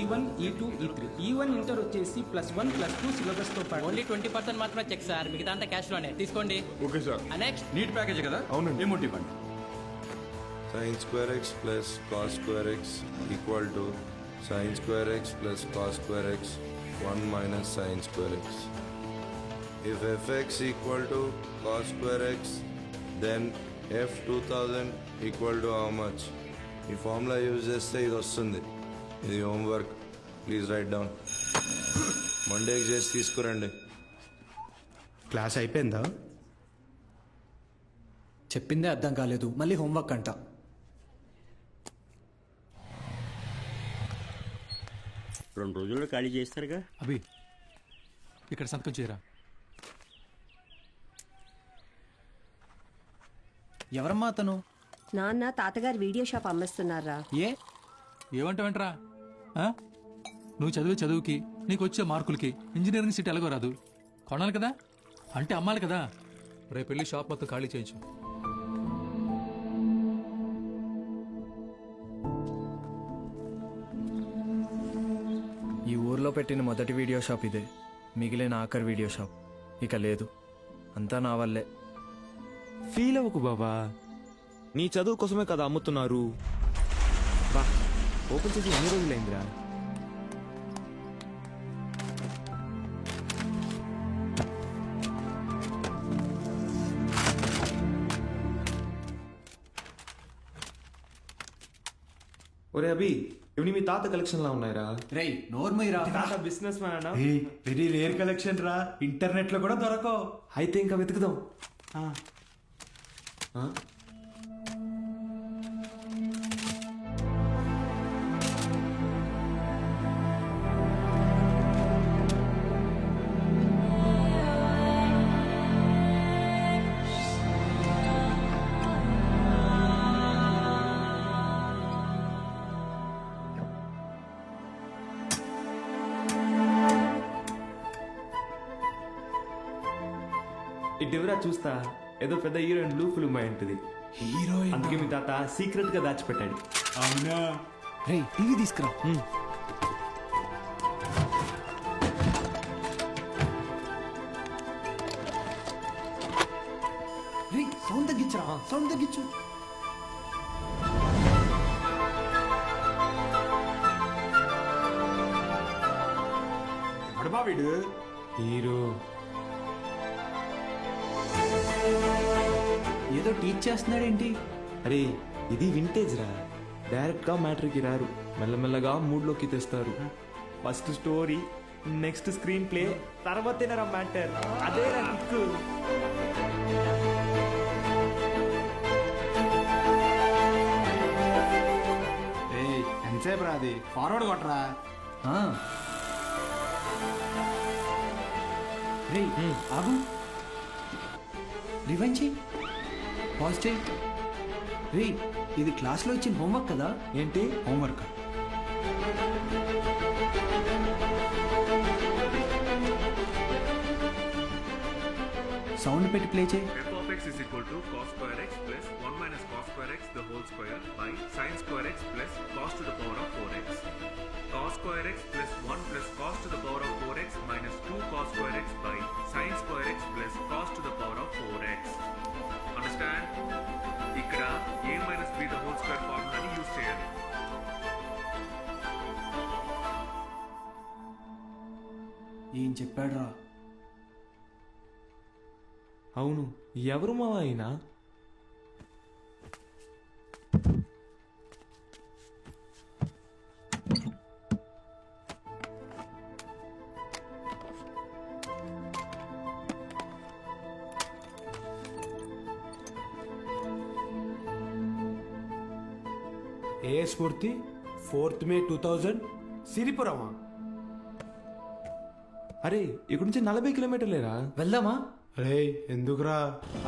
E1, E2, E3. E1 inter వచ్చేసి +1 +2 సిలబస్తో పాటు only 20% మాత్రమే చెక్ సార్, మిగతా అంతా క్యాష్ లోనే తీసుకోండి. Okay sir. Next net package కదా? అవునండి. ఏమోటి ఇవ్వండి. sin square x plus cos square x equal to sin square x plus cos square x 1 minus sin square x. If fx equal to cos square x, then f 2000 equal to how much? ఈ formula use చేస్తే ఇది వస్తుంది. ఇది homework, please right down. మండేకి చేసి తీసుకురండి. Class అయిపోయిందా? చెప్పిందే అర్థం కాలేదు, మళ్ళీ హోంవర్క్ అంట. రెండు రోజుల్లో ఖాళీ చేస్తారుగా. అభి ఇక్కడ సంతకం చేయరా. ఎవరమ్మా అతను? నాన్న తాతగారు వీడియో షాప్ అమ్మేస్తున్నారా? ఏమంటావేంట్రా? నువ్వు చదివే చదువుకి నీకు వచ్చే మార్కులకి ఇంజనీరింగ్ సీట్ ఎలాగో రాదు. కొనాలి కదా, అంటే అమ్మాలి కదా. రేపు వెళ్ళి షాప్ మొత్తం ఖాళీ చేయించు. ఈ ఊర్లో పెట్టిన మొదటి వీడియో షాప్ ఇదే, మిగిలిన ఆఖరి వీడియో షాప్ ఇక లేదు. అంతా నా వల్లే. ఫీల్ అవ్వకు బాబా, నీ చదువు కోసమే కదా అమ్ముతున్నారు. బా ఓపెన్ చేసి ఎన్ని రోజులైందిరా? ఒరే అభి, ఇవి మీ తాత కలెక్షన్ లా ఉన్నాయిరా. రేయ్ నోర్మయ్యరా, తాత బిజినెస్ మ్యాన్ అన్నా. వెరీ రేర్ కలెక్షన్ రా, ఇంటర్నెట్ లో కూడా దొరకవు. అయితే ఇంకా వెతుకుదాం. ఇటువరా చూస్తా, ఏదో పెద్ద హీరోయిన్ బ్లూ ఫిల్మ్ అయి ఉంటుంది. హీరోయిన్ అందుకే మీ తాత సీక్రెట్ గా దాచిపెట్టాడు. అవునా? రేయ్ టీవీ తీసుకురా. రేయ్ సౌండ్ తగ్గించరా, సౌండ్ తగ్గించు. ఎవడబా వీడు? హీరో ఏదో టీచ్ చేస్తున్నాడేంటి? అరే ఇది వింటేజ్ రా, డైరెక్ట్ గా మ్యాటర్కి రారు, మెల్లమెల్లగా మూడ్ లోకి తెస్తారు. First story, next screenplay, తర్వాతేనరా మ్యాటర్. అదే రా కిక్కు. ఎంతసేపు రాది, ఫార్వర్డ్ కొట్టరా. రేయ్ ఆగు, రివైండ్ చెయ్యి, పాజ్ చెయ్యి. రేయ్ ఇది క్లాస్లో ఇచ్చిన హోంవర్క్ కదా? ఏంటి హోంవర్క్. సౌండ్ పెట్టి ప్లే చేయి. f of x is equal to cos square x plus 1 minus cos square x the whole square by sin square x plus cos to the power of 4x. Cos square x plus 1 plus cos to the power of 4x minus 2 cos square x by sin square x plus cos to the power of 4x. Understand? ఇక్కడ a minus b the whole square ఫార్ములాని use చేయాలి. ఏం చెప్పాడు రా? అవును, ఎవరు మావా అయినా? ఏ స్ఫూర్తి 4th May 2000 సిరిపురమా? అరే ఇక్కడ నుంచి 40 కిలోమీటర్లేరా. వెళ్దామా? రే ఎందుకురా?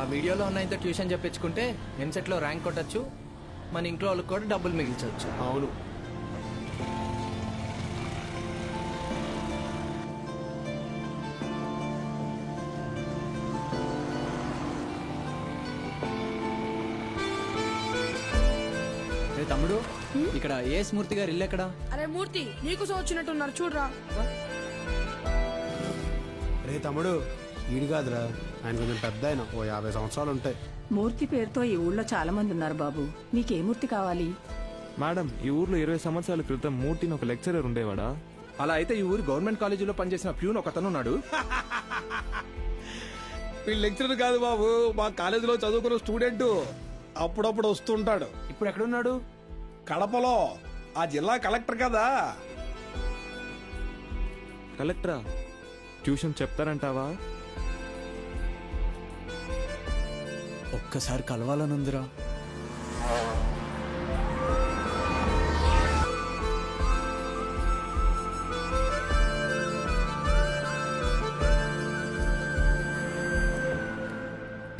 ఆ వీడియోలో ఉన్న ఇంత ట్యూషన్ చెప్పించుకుంటే ఎంసెట్లో ర్యాంక్ కొట్టచ్చు, మన ఇంట్లో వాళ్ళకి కూడా డబ్బులు మిగిల్చవచ్చు. అవును. తమ్ముడు ఇక్కడ ఏ స్మూర్తి గారు ఇల్లు ఎక్కడ? అరే మూర్తి నీకు వచ్చినట్టున్నారు చూడరా. రే తమ్ముడు ఈడు కాదురా, ఆయన కొంచెం పెద్ద ఆయన, ఓ 50 సంవత్సరాలు ఉంటాయి. మూర్తి పేరుతో ఈ ఊళ్ళో చాలా మంది ఉన్నారు బాబు. నీకే మూర్తి కావాలి? మేడం, ఈ ఊర్లో 20 సంవత్సరాల క్రితం మూర్తిని ఒక లెక్చరర్ ఉండేవాడా? అలా అయితే ఈ ఊరు గవర్నమెంట్ కాలేజీలో పనిచేసిన ప్యూన్ ఒకతను ఉన్నాడు. వీళ్ళు లెక్చరర్ కాదు బాబు, మా కాలేజీలో చదువుకున్న స్టూడెంట్. అప్పుడప్పుడు వస్తుంటాడు. ఇప్పుడు ఎక్కడున్నాడు? కడపలో, ఆ జిల్లా కలెక్టర్ కదా. కలెక్టరా? ట్యూషన్ చెప్తారంటావా? ఒక్కసారి కలవాలనుందిరా.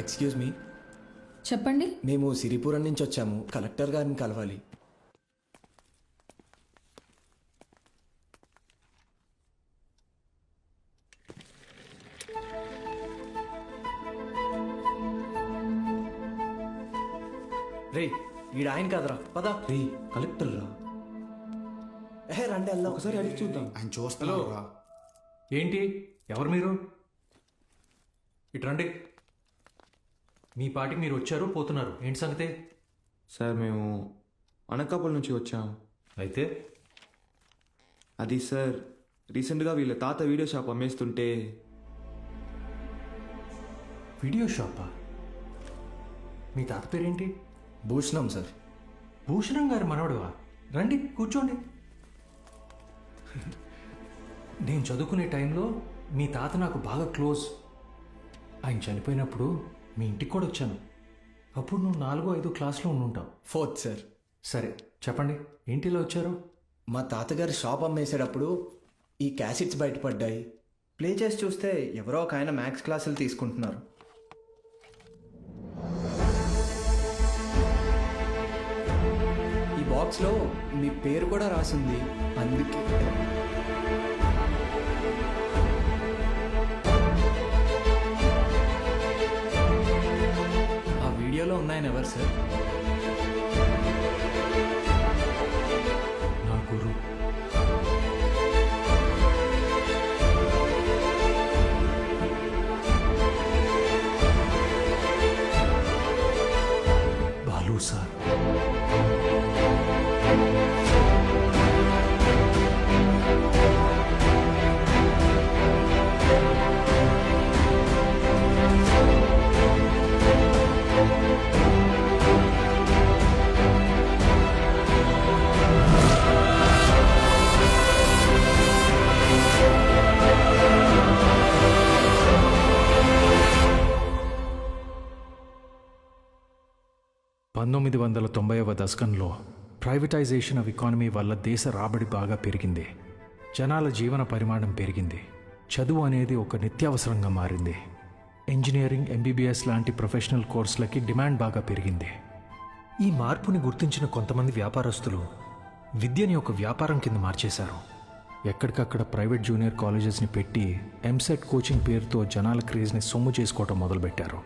Excuse me. చెప్పండి. మేము సిరిపురం నుంచి వచ్చాము, కలెక్టర్ గారిని కలవాలి. రే ఈడ ఆయన కాదురా, పదా. రే కలెక్టర్ రా. రండి వెళ్దాం. ఒకసారి అడిగి చూద్దాం. ఆయన చూస్తున్నాడు రా. ఏంటి, ఎవరు మీరు? ఇటు రండి. మీ పాటికి మీరు వచ్చారు, పోతున్నారు. ఏంటి సంగతే? సార్ మేము అనకాపల్లి నుంచి వచ్చాం. అయితే అది సార్, రీసెంట్గా వీళ్ళ తాత వీడియో షాప్ అమ్మేస్తుంటే. వీడియో షాపా? మీ తాత పేరేంటి? భూషణం సార్. భూషణం గారి మనవడువా? రండి కూర్చోండి. నేను చదువుకునే టైంలో మీ తాత నాకు బాగా క్లోజ్. ఆయన చనిపోయినప్పుడు మీ ఇంటికి కూడా వచ్చాను. అప్పుడు నువ్వు 4వ-5వ క్లాస్లో ఉండుంటావు. 4th sir. సరే చెప్పండి, ఏంటి ఇలా వచ్చారు? మా తాతగారు షాప్ అమ్మేసేటప్పుడు ఈ క్యాసెట్స్ బయటపడ్డాయి. ప్లే చేసి చూస్తే ఎవరో ఒక ఆయన మ్యాథ్స్ క్లాసులు తీసుకుంటున్నారు. ఈ బాక్స్లో మీ పేరు కూడా రాసింది, అందుకే. ఆ వీడియోలో ఉన్నాయని ఎవరు సార్? నా గురు. బాలు సార్. వ దశకంలో ప్రైవేటైజేషన్ ఆఫ్ ఎకానమీ వల్ల దేశ రాబడి బాగా పెరిగింది. జనాల జీవన పరిమాణం పెరిగింది. చదువు అనేది ఒక నిత్యావసరంగా మారింది. ఇంజనీరింగ్, ఎంబీబీఎస్ లాంటి ప్రొఫెషనల్ కోర్సులకి డిమాండ్ బాగా పెరిగింది. ఈ మార్పుని గుర్తించిన కొంతమంది వ్యాపారస్తులు విద్యని ఒక వ్యాపారం కింద మార్చేశారు. ఎక్కడికక్కడ ప్రైవేట్ జూనియర్ కాలేజెస్ని పెట్టి ఎంసెట్ కోచింగ్ పేరుతో జనాల క్రేజ్ని సొమ్ము చేసుకోవటం మొదలుపెట్టారు.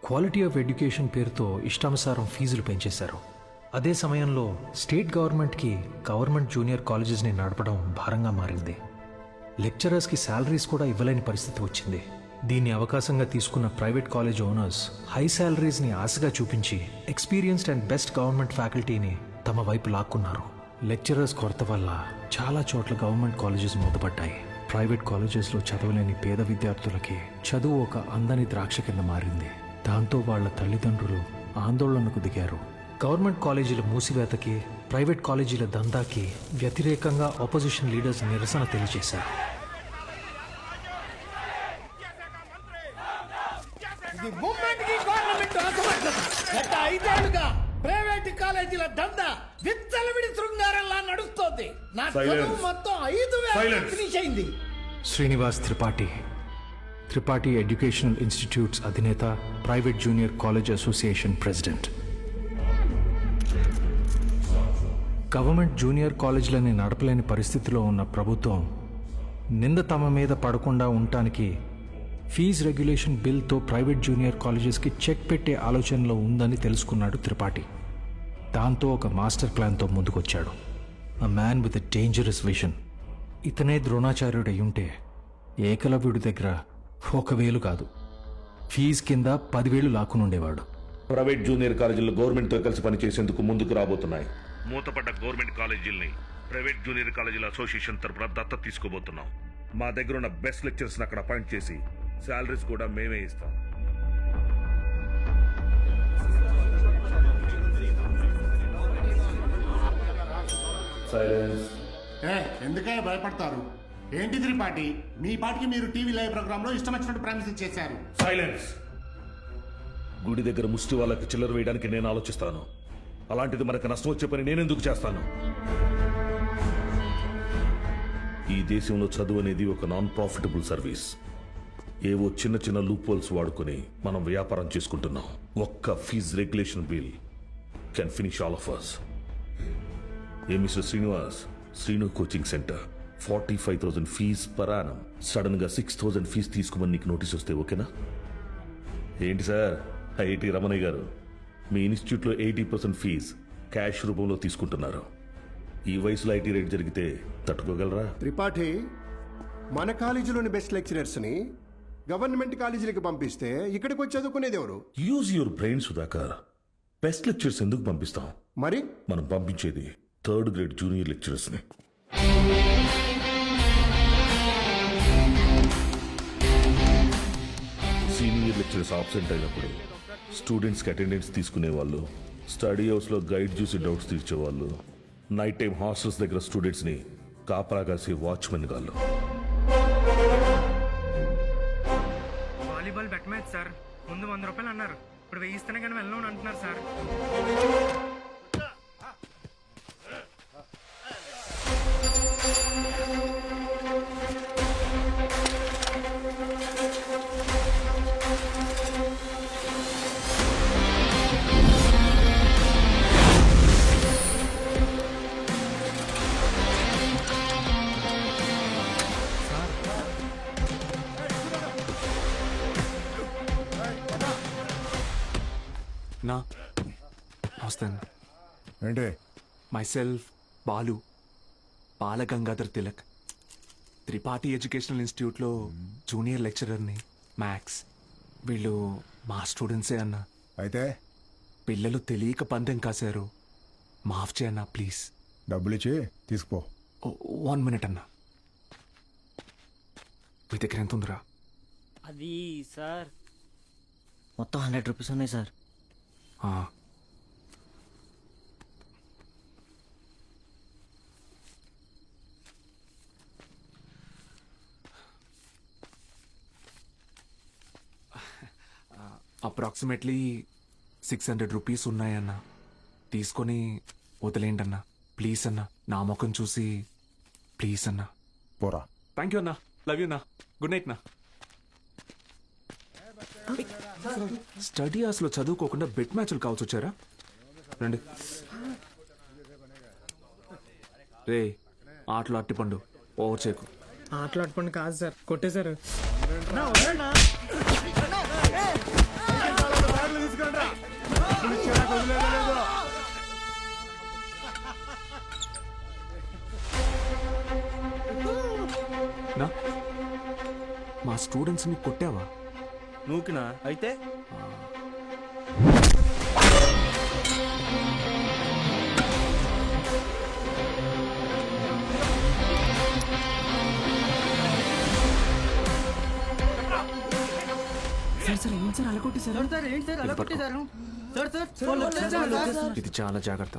క్వాలిటీ ఆఫ్ ఎడ్యుకేషన్ పేరుతో ఇష్టానుసారం ఫీజులు పెంచేశారు. అదే సమయంలో స్టేట్ గవర్నమెంట్కి గవర్నమెంట్ జూనియర్ కాలేజెస్ని నడపడం భారంగా మారింది. లెక్చరర్స్కి శాలరీస్ కూడా ఇవ్వలేని పరిస్థితి వచ్చింది. దీన్ని అవకాశంగా తీసుకున్న ప్రైవేట్ కాలేజ్ ఓనర్స్ హై శాలరీస్ని ఆశగా చూపించి ఎక్స్పీరియన్స్డ్ అండ్ బెస్ట్ గవర్నమెంట్ ఫ్యాకల్టీని తమ వైపు లాక్కున్నారు. లెక్చరర్స్ కొరత వల్ల చాలా చోట్ల గవర్నమెంట్ కాలేజెస్ మూతపడ్డాయి. ప్రైవేట్ కాలేజెస్లో చదవలేని పేద విద్యార్థులకి చదువు ఒక అందని ద్రాక్ష కింద మారింది. దాంతో వాళ్ల తల్లిదండ్రులు ఆందోళనకు దిగారు. గవర్నమెంట్ కాలేజీల మూసివేతకి, ప్రైవేట్ కాలేజీల దందాకి వ్యతిరేకంగా ఆపోజిషన్ లీడర్స్ నిరసన తెలియజేశారు. ప్రైవేట్ కాలేజీల దందా విచ్చలవిడి శృంగారంలా నడుస్తోంది. నా చదువు మొత్తం 5,000 ఫినిష్ అయింది. శ్రీనివాస్ త్రిపాఠి, త్రిపాఠి ఎడ్యుకేషనల్ ఇన్స్టిట్యూట్స్ అధినేత, private junior college association president. Government junior కాలేజీలని నడపలేని పరిస్థితిలో ఉన్న ప్రభుత్వం నింద తమ మీద పడకుండా ఉండటానికి ఫీజు రెగ్యులేషన్ బిల్తో ప్రైవేట్ జూనియర్ కాలేజెస్కి చెక్ పెట్టే ఆలోచనలో ఉందని తెలుసుకున్నాడు త్రిపాఠి. దాంతో ఒక మాస్టర్ ప్లాన్తో ముందుకొచ్చాడు. A man with a dangerous vision. ఇతనే ద్రోణాచార్యుడు అయ్యుంటే ఏకలవ్యుడి దగ్గర 1,000 కాదు, ఫీజు కింద 10,000 లాక్కునుండేవాడు. ప్రైవేట్ జూనియర్ కాలేజీలు గవర్నమెంట్తో కలిసి పనిచేసేందుకు ముందుకు రాబోతున్నాయి. మూతపడ్డ గవర్నమెంట్ కాలేజీల్ని ప్రైవేట్ జూనియర్ కాలేజీల అసోసియేషన్ తరపున దత్తత తీసుకోబోతున్నాం. మా దగ్గర ఉన్న బెస్ట్ లెక్చర్స్ అక్కడ అపాయింట్ చేసి శాలరీస్ కూడా మేమే ఇస్తాం. సైలెన్స్. ఎందుకే భయపడతారు? ఏంటి త్రిపాఠి, మీ పాటికి మీరు టీవీ లైవ్ ప్రోగ్రామ్ లో ఇష్టం వచ్చినట్టు ప్రామిస్ చేశారు. సైలెన్స్. గుడి దగ్గర ముష్టి వాళ్ళకి చిల్లర వేయడానికి నేను ఆలోచిస్తాను. అలాంటిది మనకు నష్టం వచ్చే పని నేనెందుకు చేస్తాను? ఈ దేశంలో చదువు అనేది ఒక నాన్ ప్రాఫిటబుల్ సర్వీస్. ఏవో చిన్న చిన్న లూప్ హోల్స్ వాడుకొని మనం వ్యాపారం చేసుకుంటున్నాం. ఒక్క fees regulation bill can finish all of us. ఏ Mr Srinivas, Srinu coaching centre 45,000 fees per annum. Sudden గా 6,000 ఫీజ్ తీసుకోమని నీకు నోటీస్ వస్తే ఓకేనా? ఏంటి సార్, ఐఐటి రమణయ్య గారు, మీ ఇన్స్టిట్యూట్లో 80% ఫీజ్ క్యాష్ రూపంలో తీసుకుంటున్నారు. ఈ వయసులో ఐటీ రేట్ జరిగితే తట్టుకోగలరా? త్రిపాఠి, మన కాలేజీలోని బెస్ట్ లెక్చరర్స్ ని గవర్నమెంట్ కాలేజీలకు పంపిస్తే ఇక్కడికి వచ్చి చదువుకునేది ఎవరు? Use your brain Sudhakar. Best lectures ఎందుకు పంపిస్తాం? మరి మనం పంపించేది 3rd గ్రేడ్ జూనియర్ లెక్చరర్స్ ని. సీనియర్ లెక్చరర్స్ ఆబ్సెంట్ అయినప్పుడు స్టూడెంట్స్కి అటెండెన్స్ తీసుకునే వాళ్ళు, స్టడీ హౌస్లో గైడ్ చూసి డౌట్స్ తీర్చేవాళ్ళు, నైట్ టైం హాస్టల్స్ దగ్గర స్టూడెంట్స్ని కాపలా కాసే వాచ్మెన్ గాళ్ళు. Volleyball bet match sir. ముందు 100 రూపాయలు అన్నారు, ఇప్పుడు 1000 ఇస్తేనే కానీ వెళ్ళను అంటున్నారు సార్. నా నమస్తే. ఏంటి? మైసెల్ఫ్ బాలు, బాలగంగాధర్ తిలక్, త్రిపాఠి ఎడ్యుకేషనల్ ఇన్స్టిట్యూట్లో జూనియర్ లెక్చరర్ని, మ్యాథ్స్. వీళ్ళు మా స్టూడెంట్సే అన్న. అయితే పిల్లలు తెలియక పందెం కాశారు, మాఫ్ చేయన్నా ప్లీజ్. డబ్బులు ఇచ్చి తీసుకో. 1 మినిట్ అన్న. మీ దగ్గర ఎంత ఉందిరా? అది సార్ మొత్తం 100 రూపీస్ ఉన్నాయి సార్. అప్రాక్సిమేట్లీ 600 రూపీస్ ఉన్నాయన్న. తీసుకొని వదిలేండి అన్న, ప్లీజ్ అన్న. నా ముఖం చూసి ప్లీజ్ అన్న. పోరా. థ్యాంక్ యూ అన్న, లవ్ యూ అన్న, గుడ్ నైట్ నా. స్టడీ అవర్స్లో చదువుకోకుండా బెట్ మ్యాచ్లు కావచ్చు వచ్చారా? రండి. రే, ఆటలు అట్టిపండు, ఓవర్ చేయకు. ఆటలు అట్టుపండి కాదు సార్, కొట్టేశారు. నా మా స్టూడెంట్స్ని కొట్టావా? నూకినా అయితే ఇది చాలా జాగ్రత్త.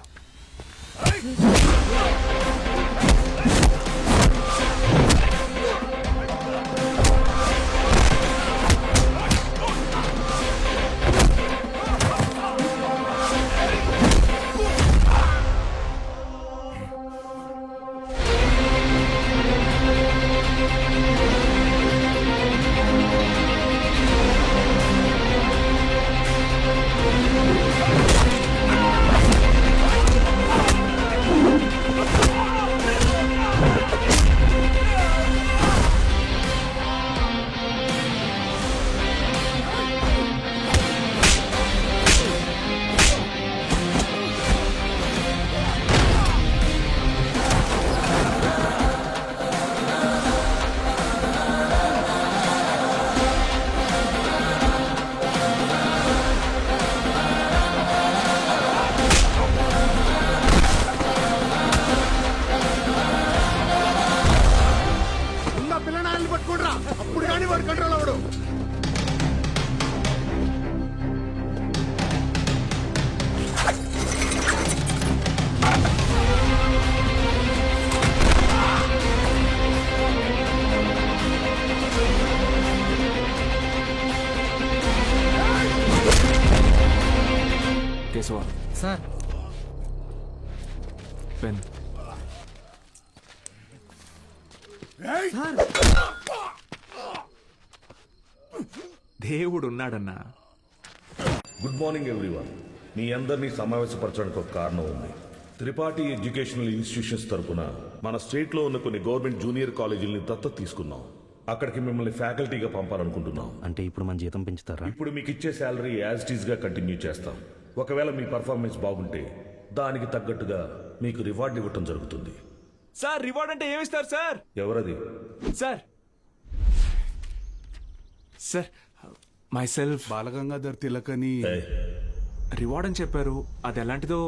Keshava sir pen. దేవుడు ఉన్నాడన్నా. Good morning everyone. మీ అందరినీ సమావేశపరచడానికి ఒక కారణం ఉంది. త్రిపాఠి ఎడ్యుకేషనల్ ఇన్స్టిట్యూషన్స్ తరపున మన స్టేట్లో ఉన్న కొన్ని గవర్నమెంట్ జూనియర్ కాలేజీలని దత్తత తీసుకున్నాం. అక్కడికి మిమ్మల్ని ఫ్యాకల్టీగా పంపాలనుకుంటున్నాం. అంటే ఇప్పుడు మన జీతం పెంచుతారా? ఇప్పుడు మీకు ఇచ్చే శాలరీ యాజ్ ఇట్ ఈస్ గా కంటిన్యూ చేస్తాం. ఒకవేళ మీ పర్ఫార్మెన్స్ బాగుంటే దానికి తగ్గట్టుగా మీకు రివార్డ్ ఇవ్వటం జరుగుతుంది. సార్ రివార్డ్ అంటే ఏమిస్తారు సార్? ఎవరది? Sir sir myself Balagangadhar Tilak అని రివార్డ్ అని చెప్పారు. అది ఎలాంటిదో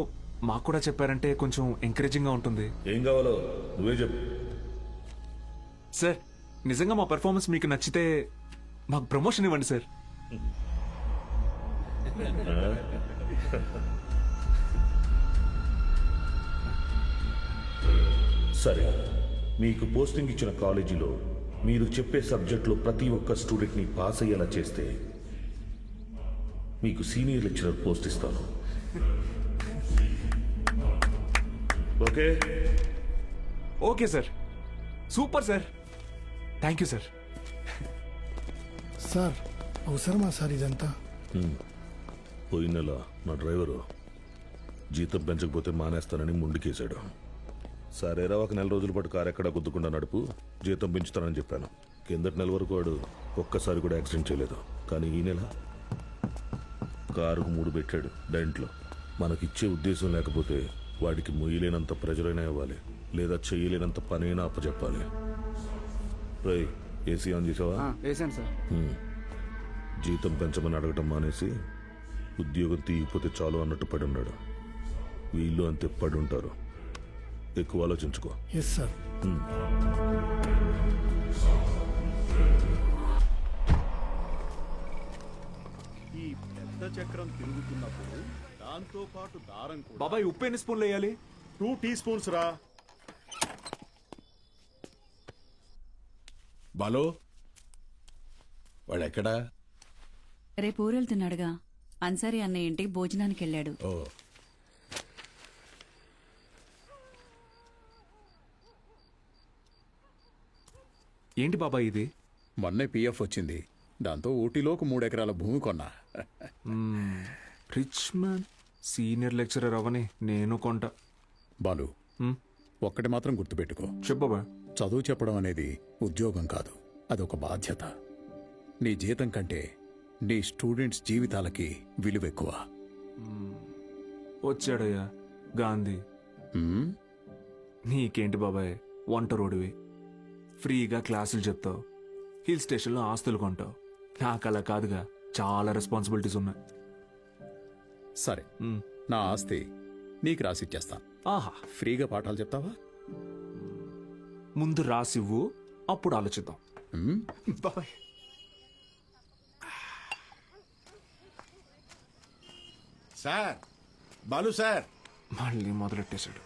మాకు కూడా చెప్పారంటే కొంచెం ఎంకరేజింగ్ గా ఉంటుంది. ఏం కావాలో నువ్వే చెప్పు. సార్ నిజంగా మా పెర్ఫార్మెన్స్ మీకు నచ్చితే మాకు ప్రమోషన్ ఇవ్వండి సార్. సరే, మీకు పోస్టింగ్ ఇచ్చిన కాలేజీలో మీరు చెప్పే సబ్జెక్టులో ప్రతి ఒక్క స్టూడెంట్ని పాస్ అయ్యేలా చేస్తే మీకు సీనియర్ లెక్చరర్ పోస్ట్ ఇస్తాను. Okay? Okay sir, super sir, thank you sir. Sir అవసరమా సార్ ఇదంతా? పోయిన నెల నా డ్రైవరు జీతం పెంచకపోతే మానేస్తానని ముందుకేశాడు. సరేరా, ఒక నెల రోజుల పాటు కారు ఎక్కడా గుద్దుకుండా నడుపు, జీతం పెంచుతానని చెప్పాను. కిందటి నెల వరకు వాడు ఒక్కసారి కూడా యాక్సిడెంట్ చేయలేదు. కానీ ఈ నెల కారుకు 3 పెట్టాడు డెంట్లో. మనకిచ్చే ఉద్దేశం లేకపోతే వాడికి మొయ్యలేనంత ప్రెజర్ అయినా ఇవ్వాలి, లేదా చేయలేనంత పనైనా అప్పచెప్పాలి. రై, ఏసీ ఆన్ చేసావా? వేసాను సార్. జీతం పెంచమని అడగటం మానేసి ఉద్యోగం తీయకపోతే చాలు అన్నట్టు పడి ఉన్నాడు. వీళ్ళు అంతే పడి ఉంటారు. ఎక్కువ ఆలోచించుకో. Yes sir. ఈ పెద్ద చక్రం తిరుగుతున్నప్పుడు దాంతో పాటు దారం కూడా. బాబాయ్ ఉప్పు ఎన్ని స్పూన్లు వేయాలి? 2 టీ స్పూన్స్ రా. బాలో వాడెక్కడా? రేపు ఊరెళ్తున్నాడుగా. అన్సారీ అన్నయ్య ఇంటికి భోజనానికి వెళ్ళాడు. ఓ, ఏంటి బాబాయ్ ఇది? మొన్నే పిఎఫ్ వచ్చింది. దాంతో ఊటీలో ఒక 3 ఎకరాల భూమి కొన్నా. రిచ్ మ్యాన్ సీనియర్ లెక్చరర్ అవని నేను కొంట. బాలు, ఒక్కటి మాత్రం గుర్తుపెట్టుకో. చెప్పు బాబాయ్. చదువు చెప్పడం అనేది ఉద్యోగం కాదు, అదొక బాధ్యత. నీ జీతం కంటే నీ స్టూడెంట్స్ జీవితాలకి విలువ ఎక్కువ. వచ్చాడయ్యా గాంధీ. నీకేంటి బాబాయ్, వంట రోడివి, ఫ్రీగా క్లాసులు చెప్తావు, హిల్ స్టేషన్లో ఆస్తులు కొంటావు. నాకు అలా కాదుగా, చాలా రెస్పాన్సిబిలిటీస్ ఉన్నాయి. సరే, నా ఆస్తి నీకు రాసిచ్చేస్తాను. ఆహా, ఫ్రీగా పాఠాలు చెప్తావా? ముందు రాసివ్వు, అప్పుడు ఆలోచిద్దాం. బాబాయ్. Sir, Balu sir. మళ్ళీ మొదలెట్టేశాడు.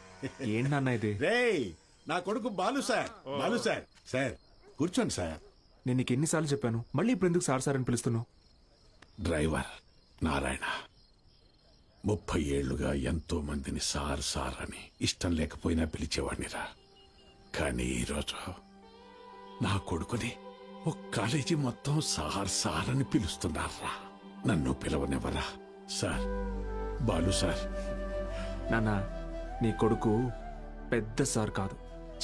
ఏంటన్నా ఇది? రేయ్, నా కొడుకు Balu sir. Balu sir. Sir కూర్చోండి సార్. నేను నీకు ఎన్నిసార్లు చెప్పాను, మళ్ళీ ఇప్పుడు ఎందుకు సార్ సార్ అని పిలుస్తున్నావు? డ్రైవర్ నారాయణ 30 ఏళ్లుగా ఎంతో మందిని సార్ సార్ అని ఇష్టం లేకపోయినా పిలిచేవాడినిరా. కానీ ఈరోజు నా కొడుకుని ఒక కాలేజీ మొత్తం సార్ సార్ అని పిలుస్తున్నారా. నన్ను పిలవనివ్వరా సార్? బాలు సార్. నాన్న, నీ కొడుకు పెద్ద సార్ కాదు,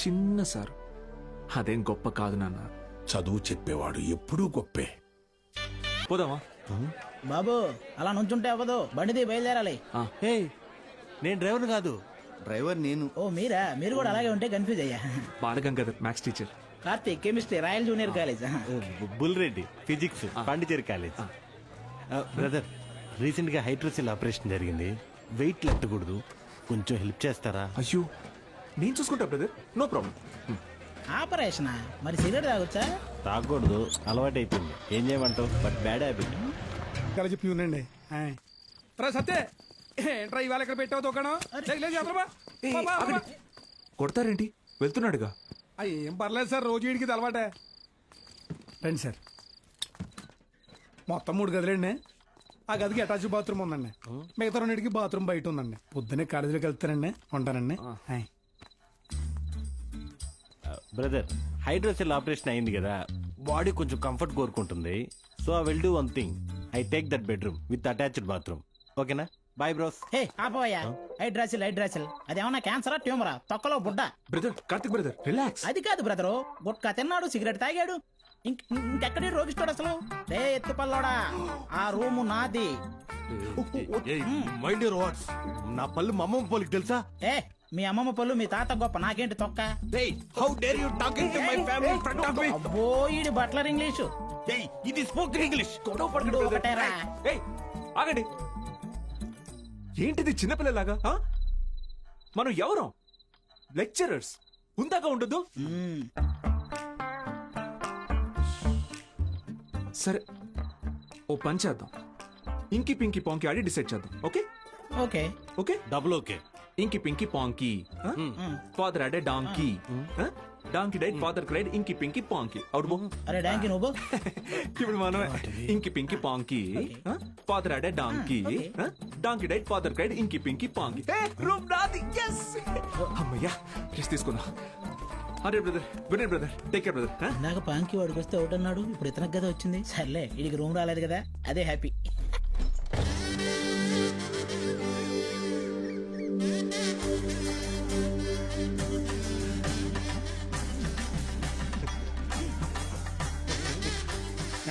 చిన్న సార్. అదేం గొప్ప కాదు నాన్న. చదువు చెప్పేవాడు ఎప్పుడూ గొప్పే. పోదామా? బాబు అలా నుంచుంటే అవ్వదు, బండిది బయలుదేరాలి. నేను డ్రైవర్ కాదు, డ్రైవర్ నేను. ఓ మీరా? మీరు కూడా అలాగే ఉంటే కన్ఫ్యూజ్ అయ్యా. Balagangadhar maths teacher. Karthik chemistry, royal junior college. Bulreddy physics, Pondicherry college. Brother, రీసెంట్గా హైడ్రోసిల్ ఆపరేషన్ జరిగింది, వెయిట్ లెట్టకూడదు, కొంచెం హెల్ప్ చేస్తారా? అయ్యో, నేను చూసుకుంటా బ్రదర్, నో ప్రాబ్లం. ఆపరేషన్ మరి సిగరెట్ తాగొచ్చా? తాగకూడదు, అలవాటు అయిపోయింది. ఏం చేయమంటావు? But bad habit. కలిసి ప్యూనండి. సత్తే ఏంట్రా ఇవాళ ఇక్కడ పెట్టావు తోకడం? కొడతారేంటి? వెళ్తున్నాడుగా. ఏం పర్లేదు సార్, రోజు వీడికి అలవాటే. రండి సార్. మొత్తం 3 గదులండి. ఆ గదికి అటాచ్ బాత్రూమ్ ఉందండి. మిగతా రెండింటికి బాత్రూమ్ బయట ఉందండి. పొద్దున్నే కాలేజీలోకి వెళ్తానండి. ఉంటానండి. హాయ్. బ్రదర్, హైడ్రోసెల్ ఆపరేషన్ అయింది కదా, బాడీ కొంచెం కంఫర్ట్ కోరుకుంటుంది. So I will do one thing, I take that bedroom with attached bathroom. ఓకేనా? Bye bros. హే ఆపోయా, హైడ్రాసిల్ అదేమన్నా క్యాన్సరా ట్యూమరా తొక్కలో బుడ్డ? Brother, Karthik brother, relax. అది కాదు బ్రదరు, గుట్కా తిన్నాడు, సిగరెట్ తాగాడు, ఇంకెక్కడే రోగిస్తాడు అసలు. రే ఎత్తు పల్లోడా, ఆ రూము నాది. Mind your words. నా పళ్ళు మా అమ్మమ్మ పోలికి తెలుసా? ఏ మీ అమ్మమ్మ పళ్ళు మీ తాత గొప్ప, నాకేంటి తొక్క? How dare you talking to my family in front of me? అబ్బో ఈడి బట్లర్ ఇంగ్లీషు. ఇది స్పోకెన్ ఇంగ్లీష్. గొడవ పడకడు ఒకటేరా. ఆగండి, ఏంటిది చిన్నపిల్లలాగా? మనం ఎవరం? లెక్చరర్స్. ఉందాగా ఉండదు. సరే, ఓ పని చేద్దాం. ఇంకి పింకి పాంకి ఆడి డిసైడ్ చేద్దాం. Okay okay okay, double okay. ఇంకి పింకి పాంకి. Father had a donkey. Donkey died, father cried, ఇంకి పింకి పాంకి. అవును. అరే డాంకీ నువ్వు. ఇప్పుడు మనం ఇంకి పింకి పాంకి. Father had a donkey. Donkey died, father cried, ఇంకి పింకి పాంకి. రూమ్ నాది. yes. అమ్మయ్యా, రెస్ట్ తీసుకుందాం. అరే brother, good night brother, take care brother. ఇందాక పాంకి వాడికి వస్తే ఒకటి అన్నాడు, ఇప్పుడు ఇతనికి కదా వచ్చింది. సర్లే, వీడికి రూమ్ రాలేదు కదా, అదే హ్యాపీ.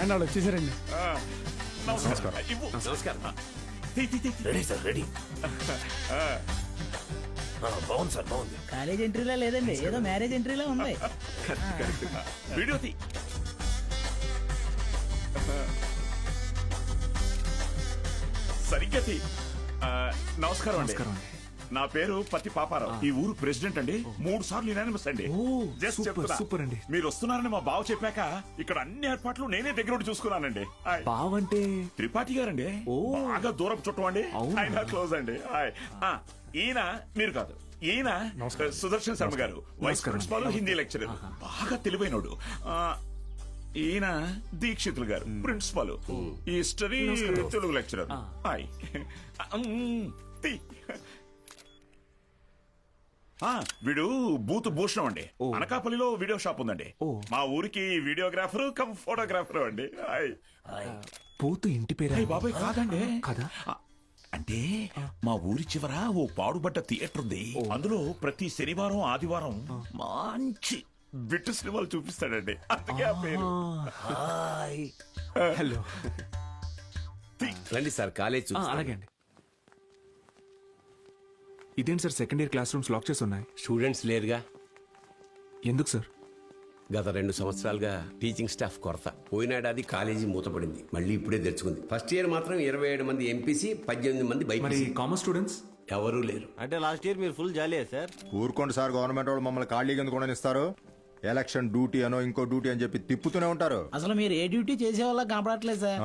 అండ్ వాళ్ళు వచ్చేసారండి. Ready sir, ready. బాగుంది సార్, బాగుంది. కాలేజ్ ఎంట్రీలా లేదండి, ఏదో మ్యారేజ్ ఎంట్రీలా ఉంది. వీడియో తీ. సరిగ్గా తీ. నమస్కారం అండి. నా పేరు పత్తి పాపారావు. ఈ ఊరు ప్రెసిడెంట్ అండి. 3 సార్లు యునానిమస్ అండి. జస్ట్ చెప్తున్నా. సూపర్ అండి. మీరు వస్తున్నారని మా బావ చెప్పాక ఇక్కడ అన్ని ఏర్పాట్లు నేనే దగ్గర ఉండి చూసుకున్నానండి. బావంటే త్రిపాఠి గారండి. బాగా దూరపు చుట్టం అండి. ఆయన క్లోజ్ అండి. ఈయన మీరు కాదు, ఈయన సుదర్శన్ శర్మ గారు, వైస్ ప్రిన్సిపాల్, హిందీ లెక్చరర్, బాగా తెలివైనడు. ఈయన దీక్షితులు గారు, ప్రిన్సిపాల్, హిస్టరీ తెలుగు లెక్చరర్. వీడు బూత్ భూషణం అండి. అనకాపల్లిలో వీడియో షాప్ ఉందండి. మా ఊరికి వీడియోగ్రాఫర్ కమ్ ఫోటోగ్రాఫర్ అండి. పోతు ఇంటి పేరు బాబాయ్ కాదండి. కదా, అంటే మా ఊరి చివర ఓ పాడుబడ్డ థియేటర్ ఉంది. అందులో ప్రతి శనివారం ఆదివారం మంచి బిట్టు సినిమాలు చూపిస్తాడండి. అందుకే ఆ పేరు. హలో, రండి సార్, కాలేజ్. అలాగే అండి. ఇదేంటి sir, second year class rooms lock చేసి ఉన్నాయి? స్టూడెంట్స్ లేరుగా. ఎందుకు సార్? గత 2 సంవత్సరాలుగా టీచింగ్ స్టాఫ్ కొరత. పోయినాడాది కాలేజీ మూతపడింది, మళ్ళీ ఇప్పుడే తెరుచుకుంది. ఫస్ట్ ఇయర్ మాత్రం 27 మంది ఎంపీసీ, 18 మంది బైపీసీ. కామర్స్ స్టూడెంట్స్ ఎవరూ లేరు. అంటే లాస్ట్ ఇయర్ మీరు ఫుల్ జాలీయా సార్? ఊరుకోండి సార్, గవర్నమెంట్ వాళ్ళు మమ్మల్ని ఖాళీగా ఎందుకు ఇస్తారు? ఎలక్షన్ డ్యూటీ అనో ఇంకో డ్యూటీ అని చెప్పి తిప్పుతూనే ఉంటారు. అసలు మీరు ఏ డ్యూటీ చేసే వాళ్ళ కనపడట్లేదు సార్.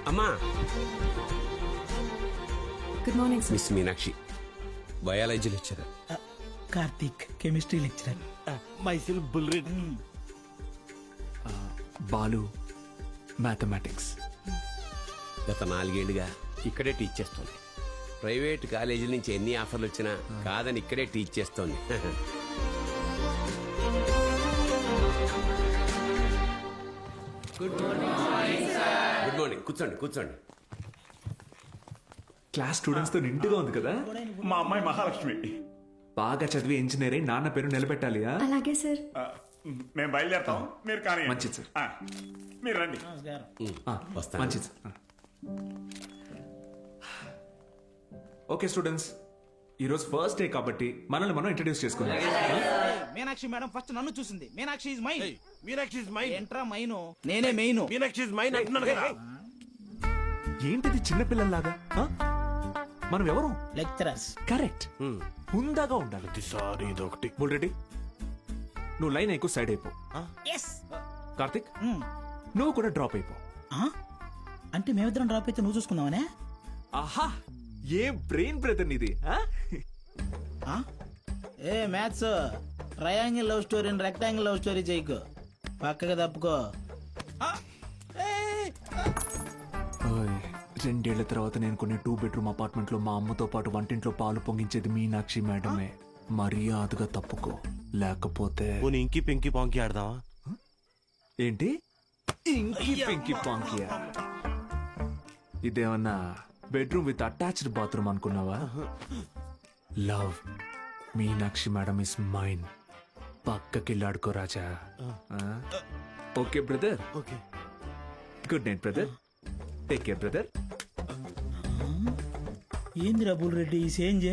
అమ్మా, good morning sir. Miss Meenakshi, biology lecturer. Karthik, chemistry lecturer. Myself Bulreddy. Balu, mathematics. గత 4 ఏళ్లుగా ఇక్కడే టీచ్ చేస్తోంది. ప్రైవేట్ కాలేజీల నుంచి ఎన్ని ఆఫర్లు వచ్చినా కాదని ఇక్కడే టీచ్ చేస్తోంది. Good morning. కూర్చోండి, కూర్చోండి. క్లాస్ స్టూడెంట్స్ తో నిండుగా ఉంది కదా. మా అమ్మాయి మహాలక్ష్మి. బాగా చదివి ఇంజనీర్ అయి నాన్న పేరు నిలబెట్టాలి. అలాగే సార్. మేము బయలుదేరుతాం, మీరు కానీ. మంచిది సార్. మీరు రండి. వస్తాను. మంచిది సార్. ఓకే స్టూడెంట్స్, ఈ రోజు ఫస్ట్ డే కాబట్టి మనల్ని మనం ఇంట్రడ్యూస్ చేసుకుందాం. మీనాక్షి మేడం ఫస్ట్ నన్ను చూసింది. Meenakshi is mine. Meenakshi is mine. ఎంట్రా మైను, నేనే మెయిన్. మీనాక్షి ఇస్ మైన్ అంటున్నాను కదా. ఏంటిది చిన్నపిల్లల్లాగా? మనం ఎవరు? లెక్చరర్స్. కరెక్ట్. హుందాగా ఉండాలి. సారీ, ఇదొకటి. బుల్రెడ్డి, నువ్వు లైన్ ఎక్కువ సైడ్ అయిపో. ఎస్. కార్తిక్ నువ్వు కూడా డ్రాప్ అయిపో. అంటే మేమిద్దరం డ్రాప్ అయితే నువ్వు చూసుకుందామనే? ఆహా, ఏ బ్రెయిన్ బ్రదర్ నీది. ఏ మ్యాథ్స్ ట్రయాంగిల్ లవ్ స్టోరీని రెక్టాంగిల్ లవ్ స్టోరీ చేయకు, పక్కగా తప్పుకో. 2 ఏళ్ల తర్వాత నేను కొన్ని 2 బెడ్రూమ్ అపార్ట్మెంట్ లో మా అమ్మతో పాటు వంటింట్లో పాలు పొంగించేది మీనాక్షి మేడమే. మర్యాదగా తప్పుకో, లేకపోతే ఇంకి పెంకి పాంకి ఆడదామా? ఏంటి ఇంకి పెంకి పాంకియా? ఇదేమన్నా బెడ్రూమ్ విత్ అటాచ్డ్ బాత్రూమ్ అనుకున్నావా? Love Meenakshi madam is mine. పక్కకిల్లాడుకో రాజా. Okay brother. Okay, good night brother. Take care brother. ఏందిరా బుల్రెడ్డి ఈ సేంజ్?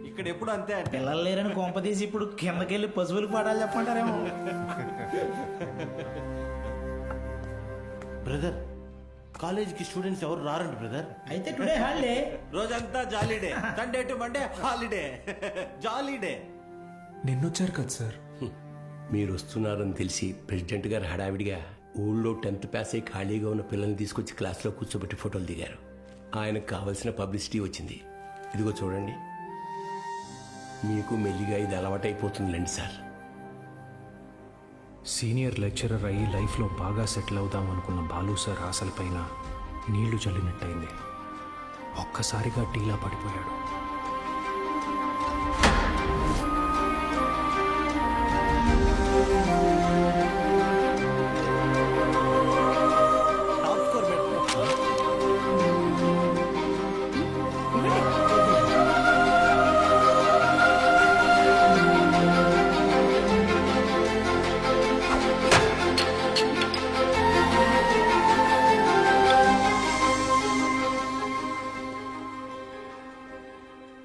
ఇక్కడ ఎప్పుడు అంతే అంటే పిల్లలు లేరని కొంపదీసి ఇప్పుడు కిందకెళ్ళి పశువులకు పాడాలి చెప్పంటారేమో. బ్రదర్, కాలేజీకి స్టూడెంట్స్ ఎవరు రారండి బ్రదర్. అయితే టుడే హాలిడే. రోజంతా jolly day, Sunday to Monday holiday, jolly day. నిన్నొచ్చారు కదా సార్. మీరు వస్తున్నారని తెలిసి ప్రెసిడెంట్ గారు హడావిడిగా ఊళ్ళో 10th పాస్ అయి ఖాళీగా ఉన్న పిల్లల్ని తీసుకొచ్చి క్లాస్లో కూర్చోబెట్టి ఫోటోలు దిగారు. ఆయనకు కావలసిన పబ్లిసిటీ వచ్చింది. ఇదిగో చూడండి, మీకు మెల్లిగా ఇది అలవాటైపోతుందిలేండి సార్. సీనియర్ లెక్చరర్ అయ్యి లైఫ్లో బాగా సెటిల్ అవుదాం అనుకున్న బాలు సార్ ఆశలపైన నీళ్లు చల్లినట్టయింది. ఒక్కసారిగా టీలా పడిపోయాడు.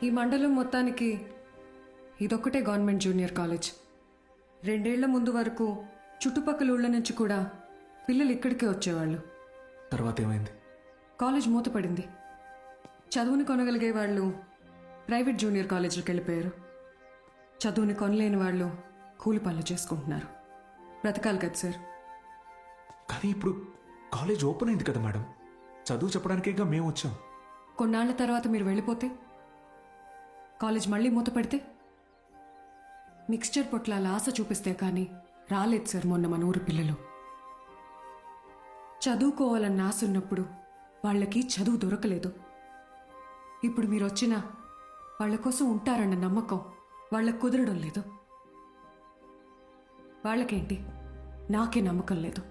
ఈ మండలం మొత్తానికి ఇదొక్కటే గవర్నమెంట్ జూనియర్ కాలేజ్. 2 ఏళ్ల ముందు వరకు చుట్టుపక్కల ఊళ్ళ నుంచి కూడా పిల్లలు ఇక్కడికే వచ్చేవాళ్ళు. తర్వాత ఏమైంది? కాలేజ్ మూతపడింది. చదువుని కొనగలిగే వాళ్ళు ప్రైవేట్ జూనియర్ కాలేజీలకు వెళ్ళిపోయారు. చదువుని కొనలేని వాళ్ళు కూలి పనులు చేసుకుంటున్నారు. బ్రతకాలి కదా సార్. కానీ ఇప్పుడు కాలేజ్ ఓపెన్ అయింది కదా మేడం, చదువు చెప్పడానికేగా మేము వచ్చాం. కొన్నాళ్ల తర్వాత మీరు వెళ్ళిపోతే కాలేజ్ మళ్ళీ మూతపడితే మిక్స్చర్ పొట్లాల ఆశ చూపిస్తే కానీ రాలేదు సార్ మొన్న మన ఊరు పిల్లలు. చదువుకోవాలన్న ఆశ ఉన్నప్పుడు వాళ్ళకి చదువు దొరకలేదు. ఇప్పుడు మీరు వచ్చినా వాళ్ళ కోసం ఉంటారన్న నమ్మకం వాళ్ళకు కుదరడం లేదు. వాళ్ళకేంటి, నాకే నమ్మకం లేదు.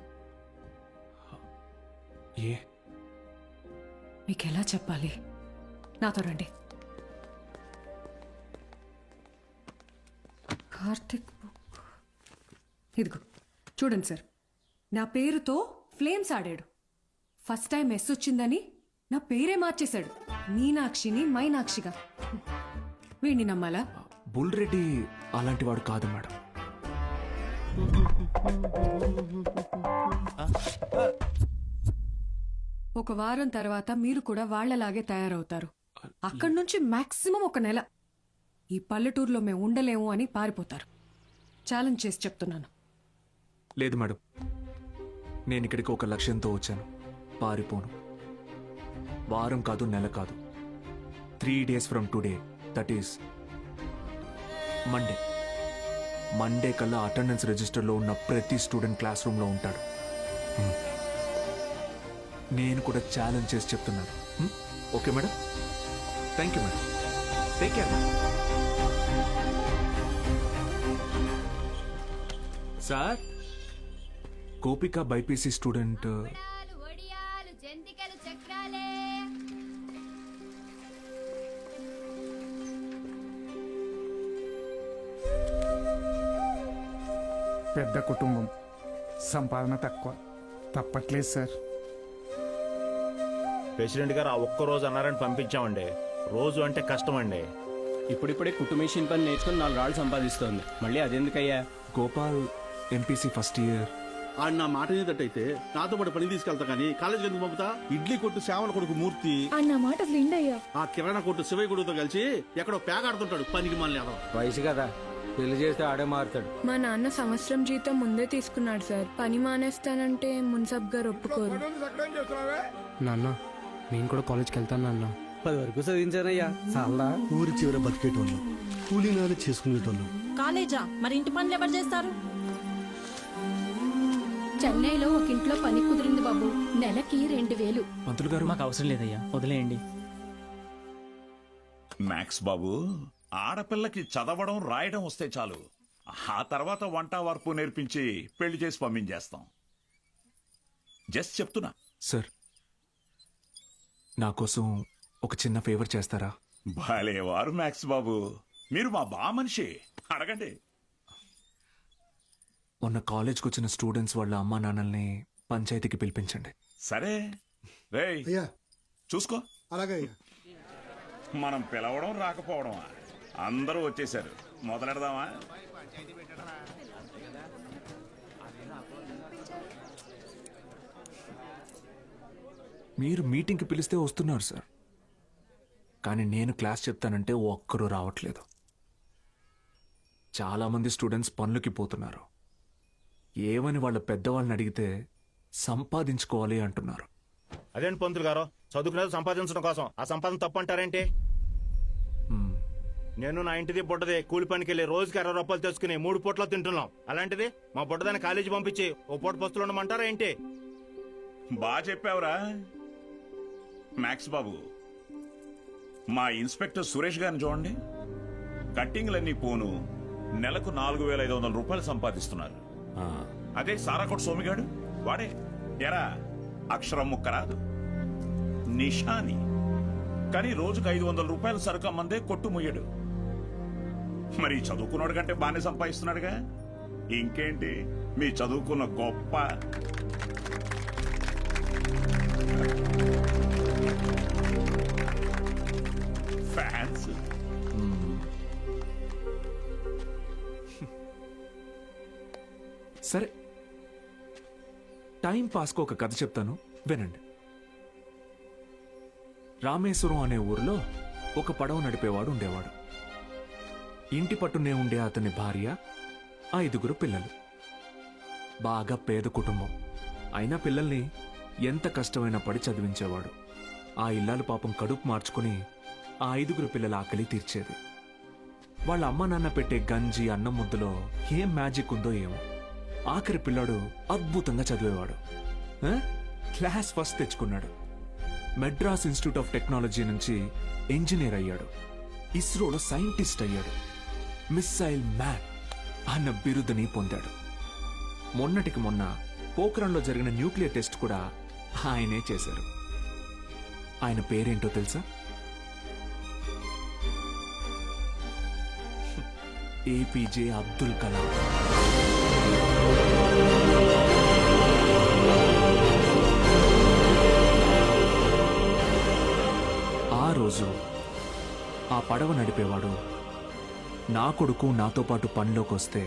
మీకెలా చెప్పాలి? నాతో రండి. కార్తిక్ బుక్ ఇదిగో చూడండి సార్. నా పేరుతో ఫ్లేమ్స్ ఆడాడు. ఫస్ట్ టైం మెస్ వచ్చిందని నా పేరే మార్చేశాడు. మీనాక్షిని మైనాక్షిగా. వీడిని నమ్మాలా? బుల్రెడ్డి అలాంటి వాడు కాదు మేడం. ఒక వారం తర్వాత మీరు కూడా వాళ్లలాగే తయారవుతారు. అక్కడి నుంచి మాక్సిమం 1 నెల ఈ పల్లెటూరులో మేము ఉండలేము అని పారిపోతారు. ఛాలెంజ్ చేసి చెప్తున్నాను. లేదు మేడం, నేను ఇక్కడికి ఒక లక్ష్యంతో వచ్చాను. పారిపోను. వారం కాదు, నెల కాదు, 3 days from today, that is Monday కల్లా అటెండెన్స్ రిజిస్టర్లో ఉన్న ప్రతి స్టూడెంట్ క్లాస్ రూమ్లో ఉంటాడు. నేను కూడా ఛాలెంజ్ చేసి చెప్తున్నాను. Okay madam? Thank you madam. Take care. Sir, Gopika BiPC student పెద్ద కుటుంబం, సంపాదన తక్కువ. తప్పట్లేదు సార్. ప్రెసిడెంట్ గారు ఆ ఒక్క రోజు అన్నారని పంపించామండి. రోజు అంటే కష్టం అండి. ఇప్పుడిప్పుడే కుట్టు మిషన్ పని నేర్చుకుని 4 రాళ్ళు సంపాదిస్తోంది. మళ్ళీ అదెందుకయ్యా? Gopal MPC first year. ఆడు నా మాట ఏదట్టయితే నాతో పాటు పని తీసుకెళ్తా కానీ కాలేజీకి ఎందుకు పంపుతా? ఇడ్లీ కొట్టు శ్యామల కొడుకు మూర్తి అన్న మాట విండయ్యా. ఆ కిరాణా కొట్టు శివయ్య కొడుకుతో కలిసి ఎక్కడో పేగాడుతుంటాడు. పనికి మళ్ళీ వయసు కదా, పెళ్లి చేస్తే ఆడే మారుతాడు. మా నాన్న సంవత్సరం జీతం ముందే తీసుకున్నాడు సార్. పని మానేస్తానంటే మున్సబ్ గారు ఒప్పుకోరు. నాన్న నేను కూడా కాలేజ్కి వెళ్తాను నాన్న. 10 వరకు చదివించానయ్యా. చాలా ఊరి చివర బతికేటోళ్ళు, కూలీనాలు చేసుకునేటోళ్ళు. కాలేజా మరి ఇంటి పనులు ఎవరు చేస్తారు? చెన్నైలో ఒక ఇంట్లో పని కుదిరింది బాబు, నెలకి 2000. పంతులు గారు మాకు అవసరం లేదయ్యా, వదిలేయండి. మ్యాక్స్ బాబు, ఆడపిల్లకి చదవడం రాయడం వస్తే చాలు. ఆ తర్వాత వంట వార్పు నేర్పించి పెళ్లి చేసి పంపించేస్తాం. జస్ట్ చెప్తున్నా. సార్ నా కోసం ఒక చిన్న ఫేవర్ చేస్తారా? భలేవారు మ్యాక్స్ బాబు, మీరు మా బా మనిషి, అడగండి. మొన్న కాలేజ్కి వచ్చిన స్టూడెంట్స్ వాళ్ళ అమ్మా నాన్నల్ని పంచాయతీకి పిలిపించండి. సరే రేయ్, చూసుకో. అలాగే. మనం పిలవడం రాకపోవడమా? అందరూ వచ్చేసారు, మొదలెడదామా? మీరు మీటింగ్కి పిలిస్తే వస్తున్నారు సార్, కానీ నేను క్లాస్ చెప్తానంటే ఒక్కరూ రావట్లేదు. చాలామంది స్టూడెంట్స్ పనులకి పోతున్నారు. ఏమని వాళ్ళ పెద్దవాళ్ళని అడిగితే సంపాదించుకోవాలి అంటున్నారు. అదేంటి పంతులు గారు, చదువుకునేది సంపాదించడం కోసం, ఆ సంపాదన తప్పు అంటారేంటి? నేను నా ఇంటిది బుడ్డది కూలి పనికి వెళ్ళి రోజుకి 60 రూపాయలు తెచ్చుకుని 3 పూట్ల తింటున్నాం. అలాంటిది మా బుడ్డదాన్ని కాలేజీ పంపించి ఓ పూట పస్తులు ఉండమంటారా ఏంటి? బాగా చెప్పావురా మ్యాక్స్ బాబు. మా ఇన్స్పెక్టర్ సురేష్ గారిని చూడండి, కట్టింగ్లన్నీ పోను నెలకు 4500 రూపాయలు సంపాదిస్తున్నారు. అదే సారాకోట్ సోమిగాడు, వాడే ఎరా అక్షరం ముక్క రాదు, నిషాని, కానీ రోజుకు 500 రూపాయలు సరుకు అమ్మందే కొట్టు ముయ్యడు. మరి చదువుకున్నాడు కంటే బాగానే సంపాదిస్తున్నాడుగా. ఇంకేంటి మీ చదువుకున్న గొప్ప. ఫ్యాన్స్. సరే, టైం పాస్కు ఒక కథ చెప్తాను, వినండి. రామేశ్వరం అనే ఊరిలో ఒక పడవ నడిపేవాడు ఉండేవాడు. ఇంటి పట్టునే ఉండే అతని భార్య, 5 పిల్లలు. బాగా పేద కుటుంబం అయినా పిల్లల్ని ఎంత కష్టమైనా పడి చదివించేవాడు. ఆ ఇల్లాలు పాపం కడుపు మార్చుకుని ఆ 5 పిల్లల ఆకలి తీర్చేది. వాళ్ళ అమ్మ నాన్న పెట్టే గంజి అన్నం ముద్దలో ఏం మ్యాజిక్ ఉందో ఏమో, ఆఖరి పిల్లాడు అద్భుతంగా చదివేవాడు. క్లాస్ ఫస్ట్ తెచ్చుకున్నాడు. మెడ్రాస్ ఇన్స్టిట్యూట్ ఆఫ్ టెక్నాలజీ నుంచి ఇంజనీర్ అయ్యాడు. ఇస్రోలో సైంటిస్ట్ అయ్యాడు. మిస్సైల్ మ్యాన్ అన్న బిరుదుని పొందాడు. మొన్నటికి మొన్న పోఖ్రాన్లో జరిగిన న్యూక్లియర్ టెస్ట్ కూడా ఆయనే చేశారు. ఆయన పేరేంటో తెలుసా? ఏపీజే అబ్దుల్ కలాం. ఆ రోజు ఆ పడవ నడిపేవాడు, నా కొడుకు నాతో పాటు పనిలోకి వస్తే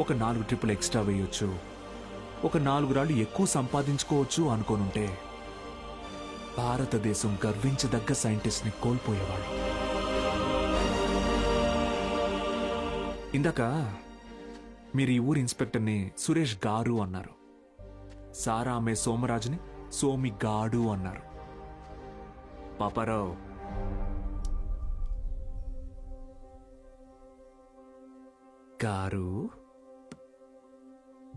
ఒక 4 ట్రిప్పులు ఎక్స్ట్రా వేయొచ్చు, ఒక 4 రాళ్ళు ఎక్కువ సంపాదించుకోవచ్చు అనుకోనుంటే భారతదేశం గర్వించదగ్గ సైంటిస్ట్ని కోల్పోయేవాడు. ఇందాక మీరు ఈ ఊరి ఇన్స్పెక్టర్ని సురేష్ గారు అన్నారు. సారా అమ్మే సోమరాజుని సోమి గాడు అన్నారు. పాపారావు, గారు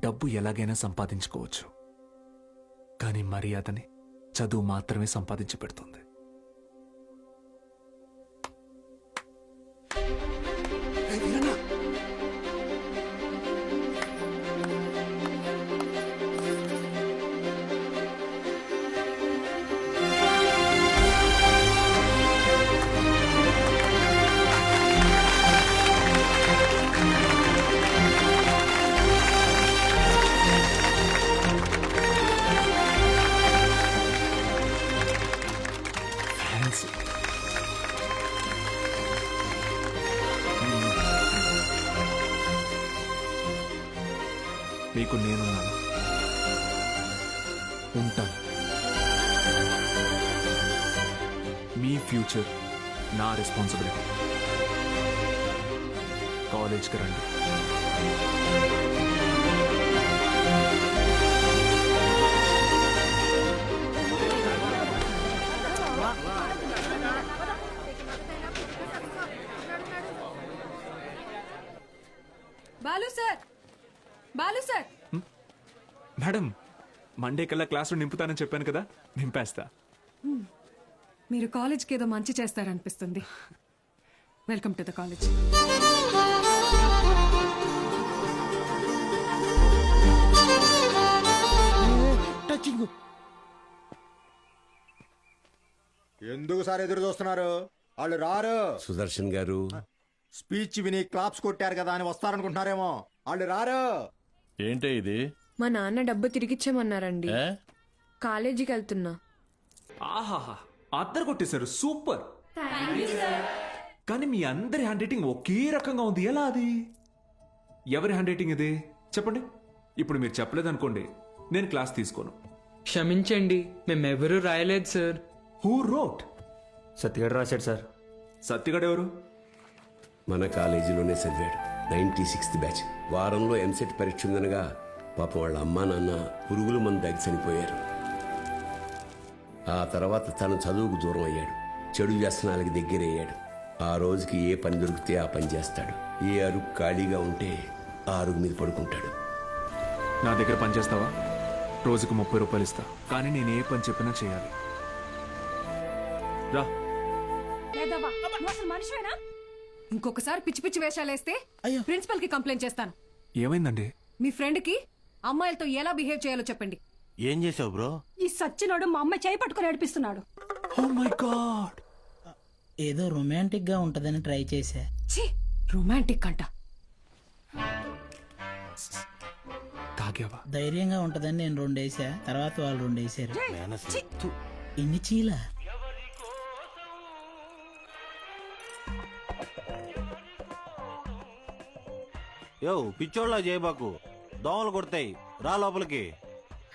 డబ్బు ఎలాగైనా సంపాదించుకోవచ్చు, కానీ మర్యాదని చదువు మాత్రమే సంపాదించి పెడుతుంది. మీకు నేనున్నాను, ఉంటాను. మీ ఫ్యూచర్ నా రెస్పాన్సిబిలిటీ. కాలేజ్కి రండి. Balu sir, Balu sir. Madam, Monday కల్లా క్లాసులు నింపుతానని చెప్పాను కదా, నింపేస్తా. మీరు కాలేజ్కి ఏదో మంచి చేస్తారనిపిస్తుంది. Welcome to the college. ఎందుకు సార్ ఎదురు చూస్తున్నారు? వాళ్ళు రారు. సుదర్శన్ గారు స్పీచ్ విని క్లాప్స్ కొట్టారు కదా అని వస్తారనుకుంటున్నారేమో. వాళ్ళు రారు. ఏంటే ఇది? మా నాన్న డబ్బు తిరిగిచ్చేమన్నారండి. కాలేజీకి వెళ్తున్నా. ఆహాహా, అద్దరు కొట్టేశారు, సూపర్. కానీ మీ అందరి హ్యాండ్ రైటింగ్ ఒకే రకంగా ఉంది, ఎలా అది? ఎవరి హ్యాండ్ రైటింగ్ ఇది చెప్పండి. ఇప్పుడు మీరు చెప్పలేదనుకోండి, నేను క్లాస్ తీసుకోను. క్షమించండి, మేమెవరూ రాయలేదు సార్. Who wrote? సత్యగాడు రాశాడు సార్. సత్యగాడు ఎవరు? మన కాలేజీలోనే చదివాడు. 96th batch. వారంలో ఎంసెట్ పరీక్ష ఉందనగా పాపం వాళ్ళ అమ్మా నాన్న పురుగుల మందు దాగి చనిపోయారు. ఆ తర్వాత తను చదువుకు దూరం అయ్యాడు. చెడు వ్యసనాలకి దగ్గరయ్యాడు. ఆ రోజుకి ఏ పని దొరికితే ఆ పని చేస్తాడు. ఏ అరుగు ఖాళీగా ఉంటే ఆ అరుగు మీద పడుకుంటాడు. నా దగ్గర పని చేస్తావా? రోజుకు 30 రూపాయలు ఇస్తా, కానీ నేను ఏ పని చెప్పినా చేయాలి. రా. ఇంకొకసారి పిచ్చి పిచ్చి వేషాలేస్తే ప్రిన్సిపల్ కి కంప్లైంట్ చేస్తాను. ఏమైందండి? మీ ఫ్రెండ్ కి అమ్మాయిలతో ఎలా బిహేవ్ చేయాలో చెప్పండి. ఏం చేసావు బ్రో? ఈ సచ్చినోడు మా అమ్మాయి చేయి పట్టుకుని నడిపిస్తున్నాడు. Oh my god. ఏదో రొమాంటిక్ గా ఉంటదని ట్రై చేశా. రొమాంటిక్ అంట. తాగావా? ధైర్యంగా ఉంటదని నేను 2 వేసా, తర్వాత వాళ్ళు 2 వేసారు. ఇన్ని చీలా? యో పిచ్చోళ్ళ చేయబాకు, దోమలు కొడతాయి, రా లోపలికి.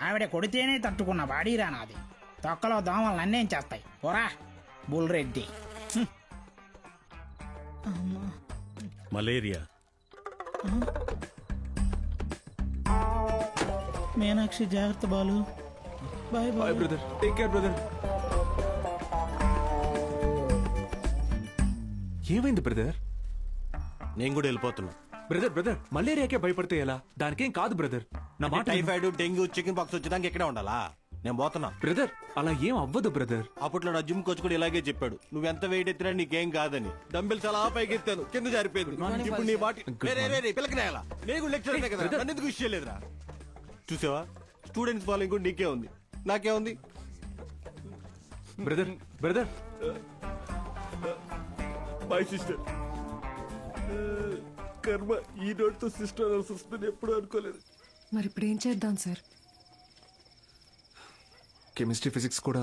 ఆవిడ కొడితేనే తట్టుకున్న బాడీరా నాది. తొక్కలో దోమలు నన్నేం చేస్తాయి, పోరా బుల్రెడ్డి. మలేరియా. మీనాక్షి జాగ్రత్త Balu. Bye bye brother, take care brother. ఏమైంది బ్రదర్? నేను కూడా వెళ్ళిపోతున్నా. బ్రదర్ మలేరియాకే భయపడితే ఎలా? దానికేం కాదు బ్రదర్. నా మాట. టైఫాయిడ్, డెంగ్యూ, చికెన్ పాక్స్ వచ్చేదానికి ఎక్కడే ఉండాలా? నేను పోతున్నా. బ్రదర్ అలా ఏం అవ్వదు బ్రదర్. అప్పట్లో నా జిమ్ కోచ్ కూడా ఇలాగే చెప్పాడు, నువ్వెంత వెయిట్ ఎత్తినా నీకేం కాదని. డంబిల్స్ అలా పైకి ఎత్తాను, కింద జారిపోయింది. ఇప్పుడు నీ బాటి పిల్లకనేలా? నేను లెక్చర్ కదా, నన్ను ఎందుకు విషయం లేదురా? చూసావా, స్టూడెంట్స్ ఫాలోయింగ్ కూడా నీకే ఉంది, నాకే ఉంది. Brother my sister. కర్మ, ఈ నోటితో సిస్టర్ వస్తుంది ఎప్పుడు అనుకోలేదు. మరి ఇప్పుడు ఏం చేద్దాం సార్? కెమిస్ట్రీ ఫిజిక్స్ కూడా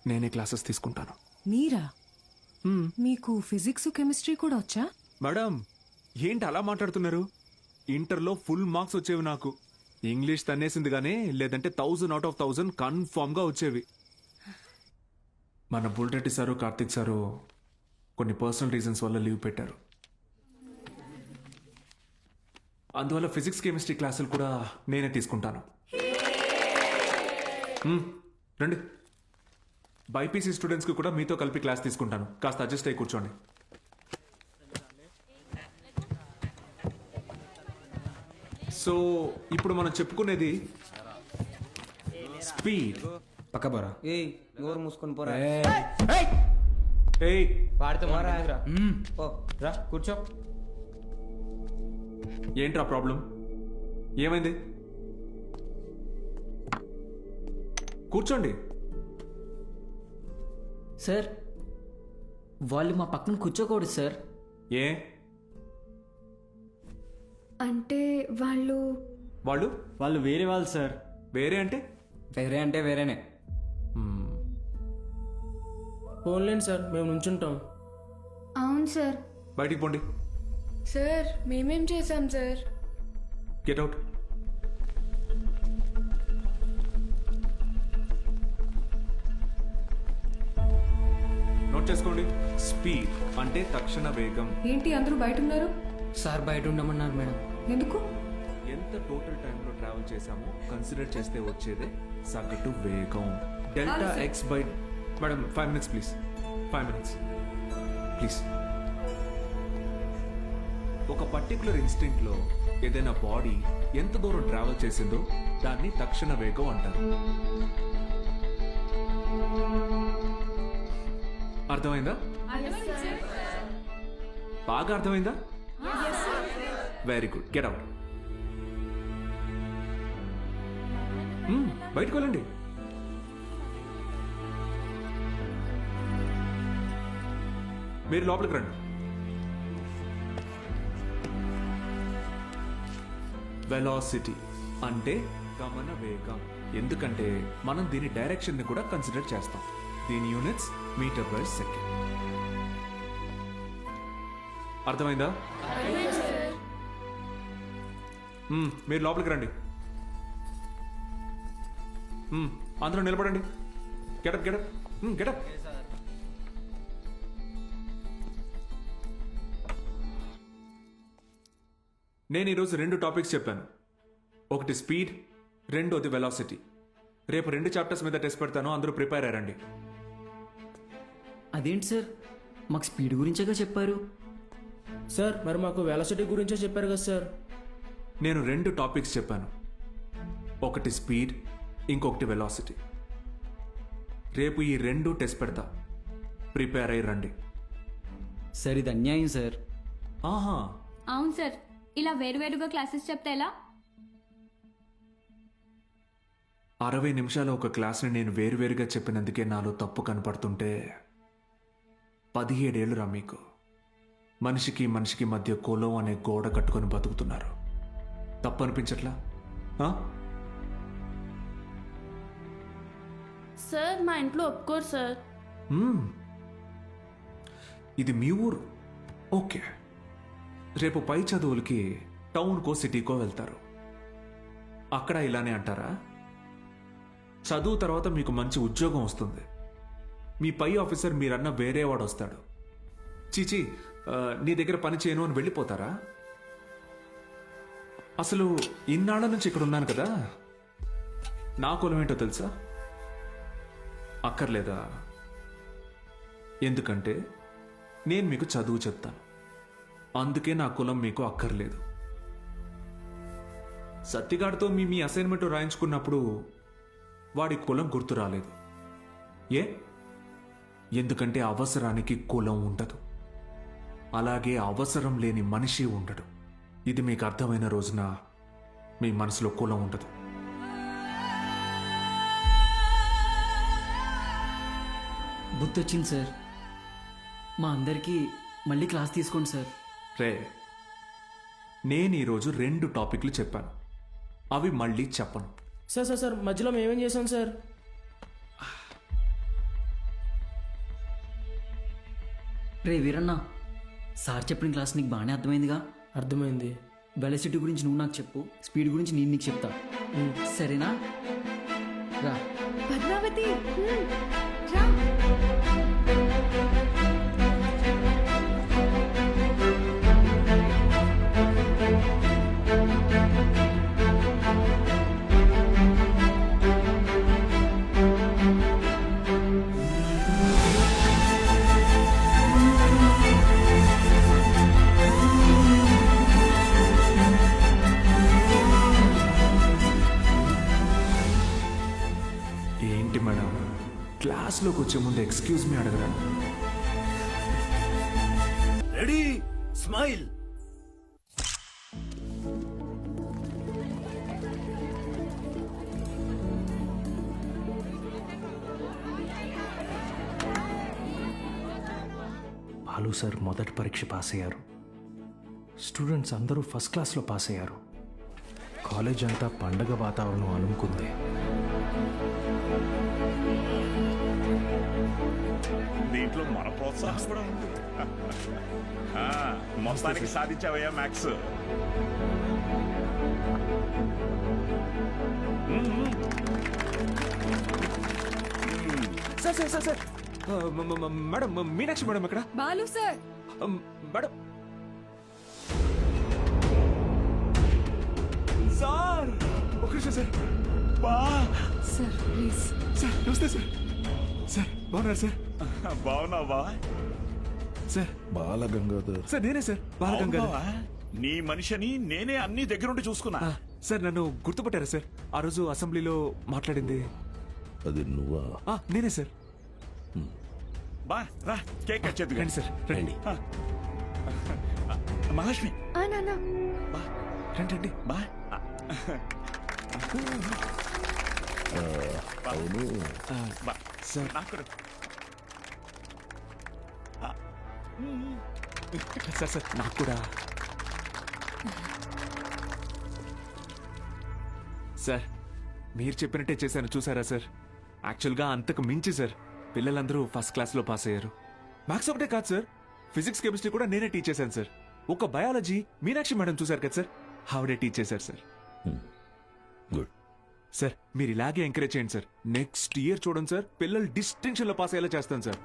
నేనే క్లాసెస్ తీసుకుంటాను. మీరా? మీకు ఫిజిక్స్ కెమిస్ట్రీ కూడా వచ్చా? మేడం ఏంటి అలా మాట్లాడుతున్నారు? ఇంటర్లో ఫుల్ మార్క్స్ వచ్చేవి నాకు. ఇంగ్లీష్ తన్నేసింది కానీ, లేదంటే 1000 out of 1000 కన్ఫామ్ గా వచ్చేవి. మన బుల్రెడ్డి సారు, కార్తిక్ సారు కొన్ని పర్సనల్ రీజన్స్ వల్ల లీవ్ పెట్టారు. అందువల్ల ఫిజిక్స్ కెమిస్ట్రీ క్లాసులు కూడా నేనే తీసుకుంటాను. రండి. బైపీసీ స్టూడెంట్స్కి కూడా మీతో కలిపి క్లాస్ తీసుకుంటాను. కాస్త అడ్జస్ట్ అయ్యి కూర్చోండి. సో ఇప్పుడు మనం చెప్పుకునేది స్పీడ్. పక్క బరా. నోరు మూసుకొని పోరా. వాడితో రా కూర్చో. ఏంట్రా ప్రాబ్లం? ఏమైంది? కూర్చోండి. సార్ వాళ్ళు మా పక్కన కూర్చోకూడదు సార్. ఏ? అంటే వాళ్ళు వాళ్ళు వేరే వాళ్ళు సార్. వేరే అంటే? వేరే అంటే వేరేనే. ఫోన్లేండి సార్, మేము నుంచుంటాం. అవును సార్. బయటికి పోండి. సార్ మేమేం చేశాం సార్? Get out. నోట్ చేసుకోండి. స్పీడ్ అంటే తక్షణ వేగం. ఏంటి అందరూ బయట ఉన్నారు? సార్ బయట ఉండమన్నారు మేడం. ఎందుకు? ఎంత టోటల్ టైంలో ట్రావెల్ చేశామో కన్సిడర్ చేస్తే వచ్చేదే సగటు వేగం. Delta X by madam 5 minutes please. 5 minutes please. ఒక పర్టికులర్ ఇన్స్టింక్ట్లో ఏదైనా బాడీ ఎంత దూరం ట్రావెల్ చేసిందో దాన్ని తక్షణ వేగం అంటారు. అర్థమైందా? బాగా అర్థమైందా? Very good. Get out. బయటకు వెళ్ళండి. మీరు లోపలికి రండి. వెలాసిటీ అంటే గమన వేగం. ఎందుకంటే మనం దీని డైరెక్షన్ ని కూడా కన్సిడర్ చేస్తాం. దీని యూనిట్స్ మీటర్ పర్ సెకండ్. అర్థమైందా? మీరు లోపలికి రండి. అందరూ నిలబడండి. Get up get up get up. నేను ఈరోజు 2 టాపిక్స్ చెప్పాను. ఒకటి స్పీడ్, రెండోది వెలాసిటీ. రేపు 2 చాప్టర్స్ మీద టెస్ట్ పెడతాను. అందరూ ప్రిపేర్ అయ్యారండి. అదేంటి సార్, మాకు స్పీడ్ గురించేగా చెప్పారు. సార్ మరి మాకు వెలాసిటీ గురించే చెప్పారు కదా సార్. నేను 2 టాపిక్స్ చెప్పాను. ఒకటి స్పీడ్, ఇంకొకటి వెలాసిటీ. రేపు ఈ 2 టెస్ట్ పెడతా. ప్రిపేర్ అయ్యి రండి. సార్ ఇది అన్యాయం సార్. ఆహా, అవును సార్, ఇలా వేరువేరుగా క్లాసెస్ చెప్తే ఎలా? 60 నిమిషాల ఒక క్లాస్ని నేను వేరువేరుగా చెప్పినందుకే నాలో తప్పు కనపడుతుంటే 17 ఏళ్ళు రా మీకు. మనిషికి మనిషికి మధ్య కులం అనే గోడ కట్టుకొని బతుకుతున్నారు. తప్పు అనిపించట్లా? సార్ మా ఇంట్లో ఒప్పుకోరు సార్. ఇది మీ ఊరు, ఓకే. రేపు పై చదువులకి టౌన్కో సిటీకో వెళ్తారు. అక్కడ ఇలానే అంటారా? చదువు తర్వాత మీకు మంచి ఉద్యోగం వస్తుంది. మీ పై ఆఫీసర్ మీరన్న వేరేవాడు వస్తాడు. చీచి నీ దగ్గర పని చేయను అని వెళ్ళిపోతారా? అసలు ఇన్నాళ్ళ నుంచి ఇక్కడ ఉన్నాను కదా, నా కులం ఏంటో తెలుసా? అక్కర్లేదా? ఎందుకంటే నేను మీకు చదువు చెప్తాను. అందుకే నా కులం మీకు అక్కర్లేదు. సత్తిగాడితో మీ అసైన్మెంట్ రాయించుకున్నప్పుడు వాడి కులం గుర్తు రాలేదు. ఎందుకంటే అవసరానికి కులం ఉండదు. అలాగే అవసరం లేని మనిషి ఉండడు. ఇది మీకు అర్థమైన రోజున మీ మనసులో కులం ఉండదు. బుద్ధి వచ్చింది సార్. మా అందరికీ మళ్ళీ క్లాస్ తీసుకోండి సార్. రే, నేను ఈరోజు 2 టాపిక్లు చెప్పాను. అవి మళ్ళీ చెప్పను. సార్ సార్ సార్ మధ్యలో మేమేం చేసాం సార్? రే వీరన్న, సార్ చెప్పిన క్లాస్ నీకు బాగానే అర్థమైందిగా? అర్థమైంది. వెలాసిటీ గురించి నువ్వు నాకు చెప్పు, స్పీడ్ గురించి నేను నీకు చెప్తా. సరేనా? రా పద్మావతి, రా. ఏంటి మేడం, క్లాస్లోకి వచ్చే ముందు ఎక్స్క్యూజ్ మీ అడగరా? Ready, smile. బాలు సార్ మొదటి పరీక్ష పాస్ అయ్యారు. స్టూడెంట్స్ అందరూ ఫస్ట్ క్లాస్లో పాస్ అయ్యారు. కాలేజ్ అంతా పండగ వాతావరణం అనుకుంది. దీంట్లో మన ప్రోత్సాహం కూడా ఉంది. మొత్తానికి సాధించావయ్యా maths. Sir sir sir sir madam Meenakshi madam ఎక్కడ బాలు సార్. మేడం సార్ ఒక నిమిషం సార్. Sir please. సార్ నమస్తే సార్. సార్ బాగున్నారు సార్? బావున్నావా? సార్ బాలగంగాధర్ సార్ నేనే సార్ బాలగంగాధర్. బావున్నావా? నీ మనిషిని నేనే అన్ని దగ్గరుండి చూసుకున్నా. సార్ నన్ను గుర్తుపట్టారా సార్? ఆ రోజు అసెంబ్లీలో మాట్లాడింది అది నువ్వా? నేనే సార్. బా రా కేక్ కట్ చేద్దుగా. రండి సార్ రండి. మహాలక్ష్మి నాన్న రండి రండి. బా అవును బా సార్ నాకు కూడా. సార్ సార్ నాకు కూడా. సార్ మీరు చెప్పినట్టే చేశాను చూసారా సార్? యాక్చువల్గా అంతకు మించి సార్ పిల్లలందరూ ఫస్ట్ క్లాస్లో పాస్ అయ్యారు. మ్యాథ్స్ ఒకటే కాదు సార్, ఫిజిక్స్ కెమిస్ట్రీ కూడా నేనే టీచ్ చేశాను సార్. ఒక బయాలజీ మీనాక్షి మేడం చూసారు కదా సార్, ఆవిడే టీచ్ చేశారు సార్. గుడ్ సార్ మీరు ఇలాగే ఎంకరేజ్ చేయండి సార్. నెక్స్ట్ ఇయర్ చూడండి సార్, పిల్లలు డిస్టింక్షన్లో పాస్ అయ్యేలా చేస్తాను సార్.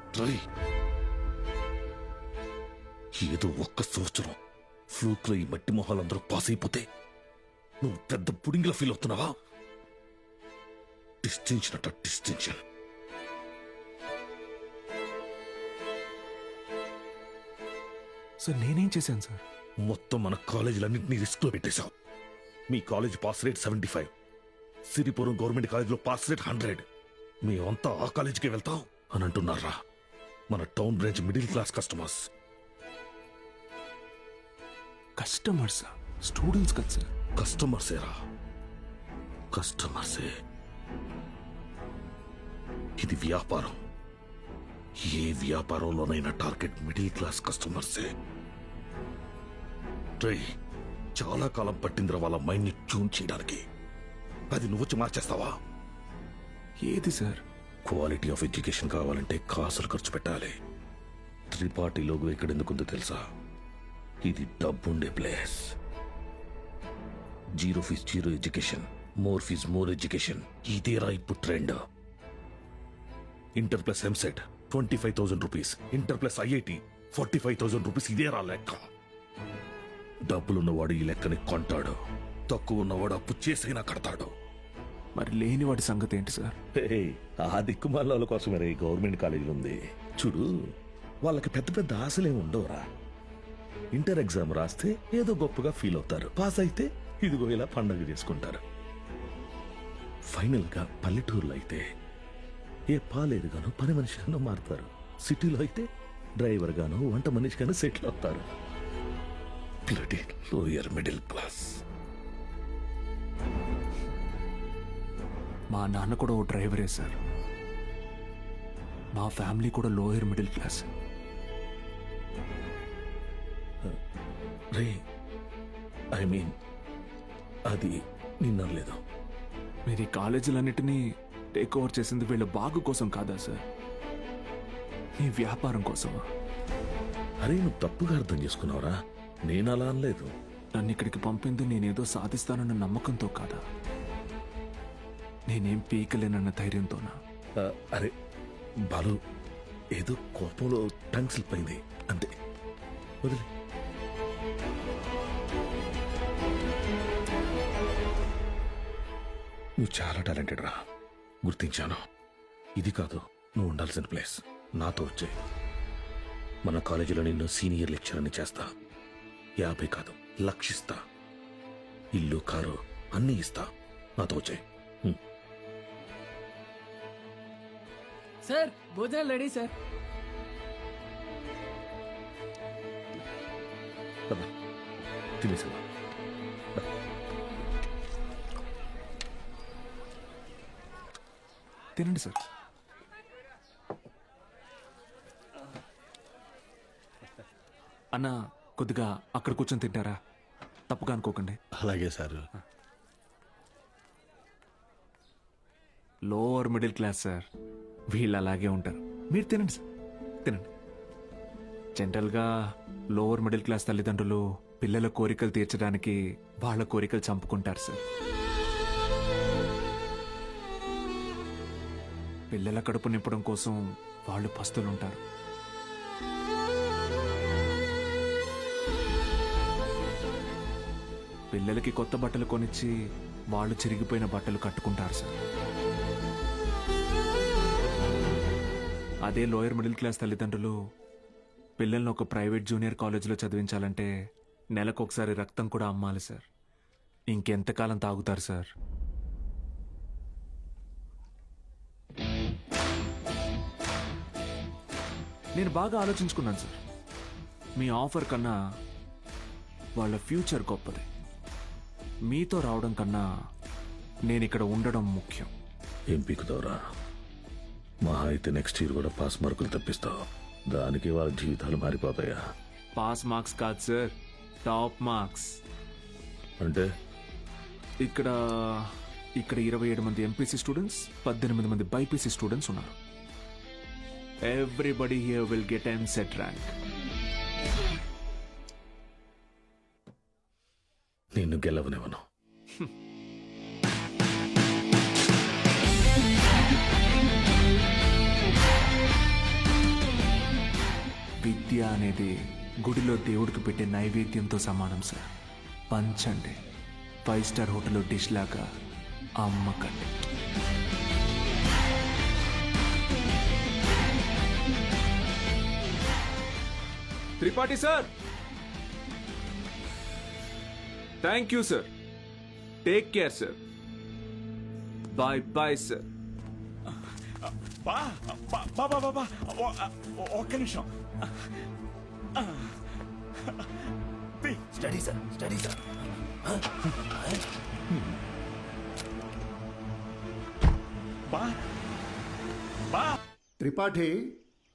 ఏదో ఒక్క సంవత్సరం ఫ్లూక్ లో ఈ మట్టి మొహాలందరూ పాస్ అయిపోతే నువ్వు పెద్ద పుడింగిలా ఫీల్ అవుతున్నావా? డిస్టింక్షన్ అట డిస్టింక్షన్. సార్ నేనేం చేశాను సార్? మొత్తం మన కాలేజీలన్నింటినీ రిస్క్ లో పెట్టేశావు. మీ college pass rate 75, Siripuram government కాలేజీలో పాస్ రేట్ 100. మేమంతా ఆ కాలేజీకి వెళ్తాం అని అంటున్నారా? మన town branch middle class customers. Customers students కదా సార్? కస్టమర్సేరా, కస్టమర్సే. ఇది వ్యాపారం. ఏ వ్యాపారంలోనైనా టార్గెట్ మిడిల్ క్లాస్ కస్టమర్సే. చాలా కాలం పట్టిందిరా వాళ్ళ మైండ్ ని ట్యూన్ చేయడానికి. అది నువ్వు వచ్చి మార్చేస్తావా? ఏది సార్? క్వాలిటీ ఆఫ్ ఎడ్యుకేషన్ కావాలంటే కాసులు ఖర్చు పెట్టాలి. త్రిపాఠి లోగో ఇక్కడ ఎందుకుందో తెలుసా? ఇది డబ్బుండే place. Zero fees zero education, more fees more education. ఇదేరా ఇప్పుడు trend. Inter plus EAMCET 25,000 rupees, inter plus IIT 45,000 rupees. ఇదేరా లెక్క. డబ్బులున్నవాడు ఈ లెక్కని కొంటాడు, తక్కువ ఉన్నవాడు అప్పు చేసైనా కడతాడు. మరి లేనివాడి సంగతి ఏంటి సార్? ఆ దిక్కుమాల కోసమే గవర్నమెంట్ కాలేజీలు ఉంది చూడు. వాళ్ళకి పెద్ద పెద్ద ఆశలేమి ఉండవురా. ఇంటర్ ఎగ్జామ్ రాస్తే ఏదో గొప్పగా ఫీల్ అవుతారు, పాస్ అయితే ఇదిగో ఇలా పండగ చేసుకుంటారు. ఫైనల్ గా పల్లెటూరులో అయితే ఏ పాలేరుగానో పని మనిషిగానో మారుతారు. సిటీలో అయితే డ్రైవర్ గానో వంట మనిషిగానో సెటిల్ అవుతారు. Bloody lower middle class. మా నాన్న కూడా ఓ డ్రైవరే సార్. మా ఫ్యామిలీ కూడా lower middle class. Ray I mean అది నిన్నలేదు. మీరు ఈ కాలేజీలన్నిటినీ టేక్ ఓవర్ చేసింది వీళ్ళ బాగు కోసం కాదా సార్? మీ వ్యాపారం కోసమా? అరే నువ్వు తప్పుగా అర్థం చేసుకున్నావురా. నేను అలా అనలేదు. నన్ను ఇక్కడికి పంపింది నేనేదో సాధిస్తానన్న నమ్మకంతో కాదా? నేనేం పీకలేనన్న ధైర్యంతోనా? అరే బాలు, ఏదో కోపంలో టంగ్ స్లిప్ అయింది అంతే, వదిలే. నువ్వు చాలా టాలెంటెడ్ రా, గుర్తించాను. ఇది కాదు నువ్వు ఉండాల్సిన ప్లేస్. నాతో వచ్చే మన కాలేజీలో నిన్ను సీనియర్ లెక్చరర్ని చేస్తా. 50 కాదు 1,00,000 ఇస్తా. ఇల్లు కారు అన్నీ ఇస్తా. నాతో వచ్చే. సార్ భోజనాలు రెడీ సార్. తినేసా? తినండి సార్. అన్న కొద్దిగా అక్కడ కూర్చొని తింటారా? తప్పుగా అనుకోకండి. అలాగే sir. Lower middle class sir, వీళ్ళు అలాగే ఉంటారు. మీరు తినండి సార్, తినండి. జనరల్గా లోవర్ మిడిల్ క్లాస్ తల్లిదండ్రులు పిల్లల కోరికలు తీర్చడానికి వాళ్ళ కోరికలు చంపుకుంటారు సార్. పిల్లల కడుపు నింపడం కోసం వాళ్ళు పస్తులుంటారు. పిల్లలకి కొత్త బట్టలు కొనిచ్చి వాళ్ళు చిరిగిపోయిన బట్టలు కట్టుకుంటారు సార్. అదే లోయర్ మిడిల్ క్లాస్ తల్లిదండ్రులు పిల్లల్ని ఒక ప్రైవేట్ జూనియర్ కాలేజీలో చదివించాలంటే నెలకొకసారి రక్తం కూడా అమ్మాలి సార్. ఇంకెంతకాలం తాగుతారు సార్? నేను బాగా ఆలోచించుకున్నాను సార్. మీ ఆఫర్ కన్నా వాళ్ళ ఫ్యూచర్ గొప్పది. మీతో రావడం కన్నా నేను ఇక్కడ ఉండడం ముఖ్యం. ఏం పీకుతావురా? మహా అయితే నెక్స్ట్ ఇయర్ కూడా పాస్ మార్కులు తప్పిస్తావు. దానికి వాళ్ళ జీవితాలు మారిపోతాయా? పాస్ మార్క్స్ కాదు సార్, టాప్ మార్క్స్. అంటే ఇక్కడ 27 మంది ఎంపీసీ స్టూడెంట్స్, 18 మంది బైపీసీ స్టూడెంట్స్ ఉన్నారు. Everybody here will get EAMCET rank. నిన్ను గెలవనివ్వను. విద్య అనేది గుడిలో దేవుడికి పెట్టే నైవేద్యంతో సమానం సార్. పంచండి, 5 స్టార్ హోటల్లో డిష్ లాగా అమ్మకండి. Tripathi sir, thank you sir. Take care sir. Bye bye sir. బా బా బా బా బా ఒక్క నిమిషం. Study sir, study sir. బా బా Tripathi,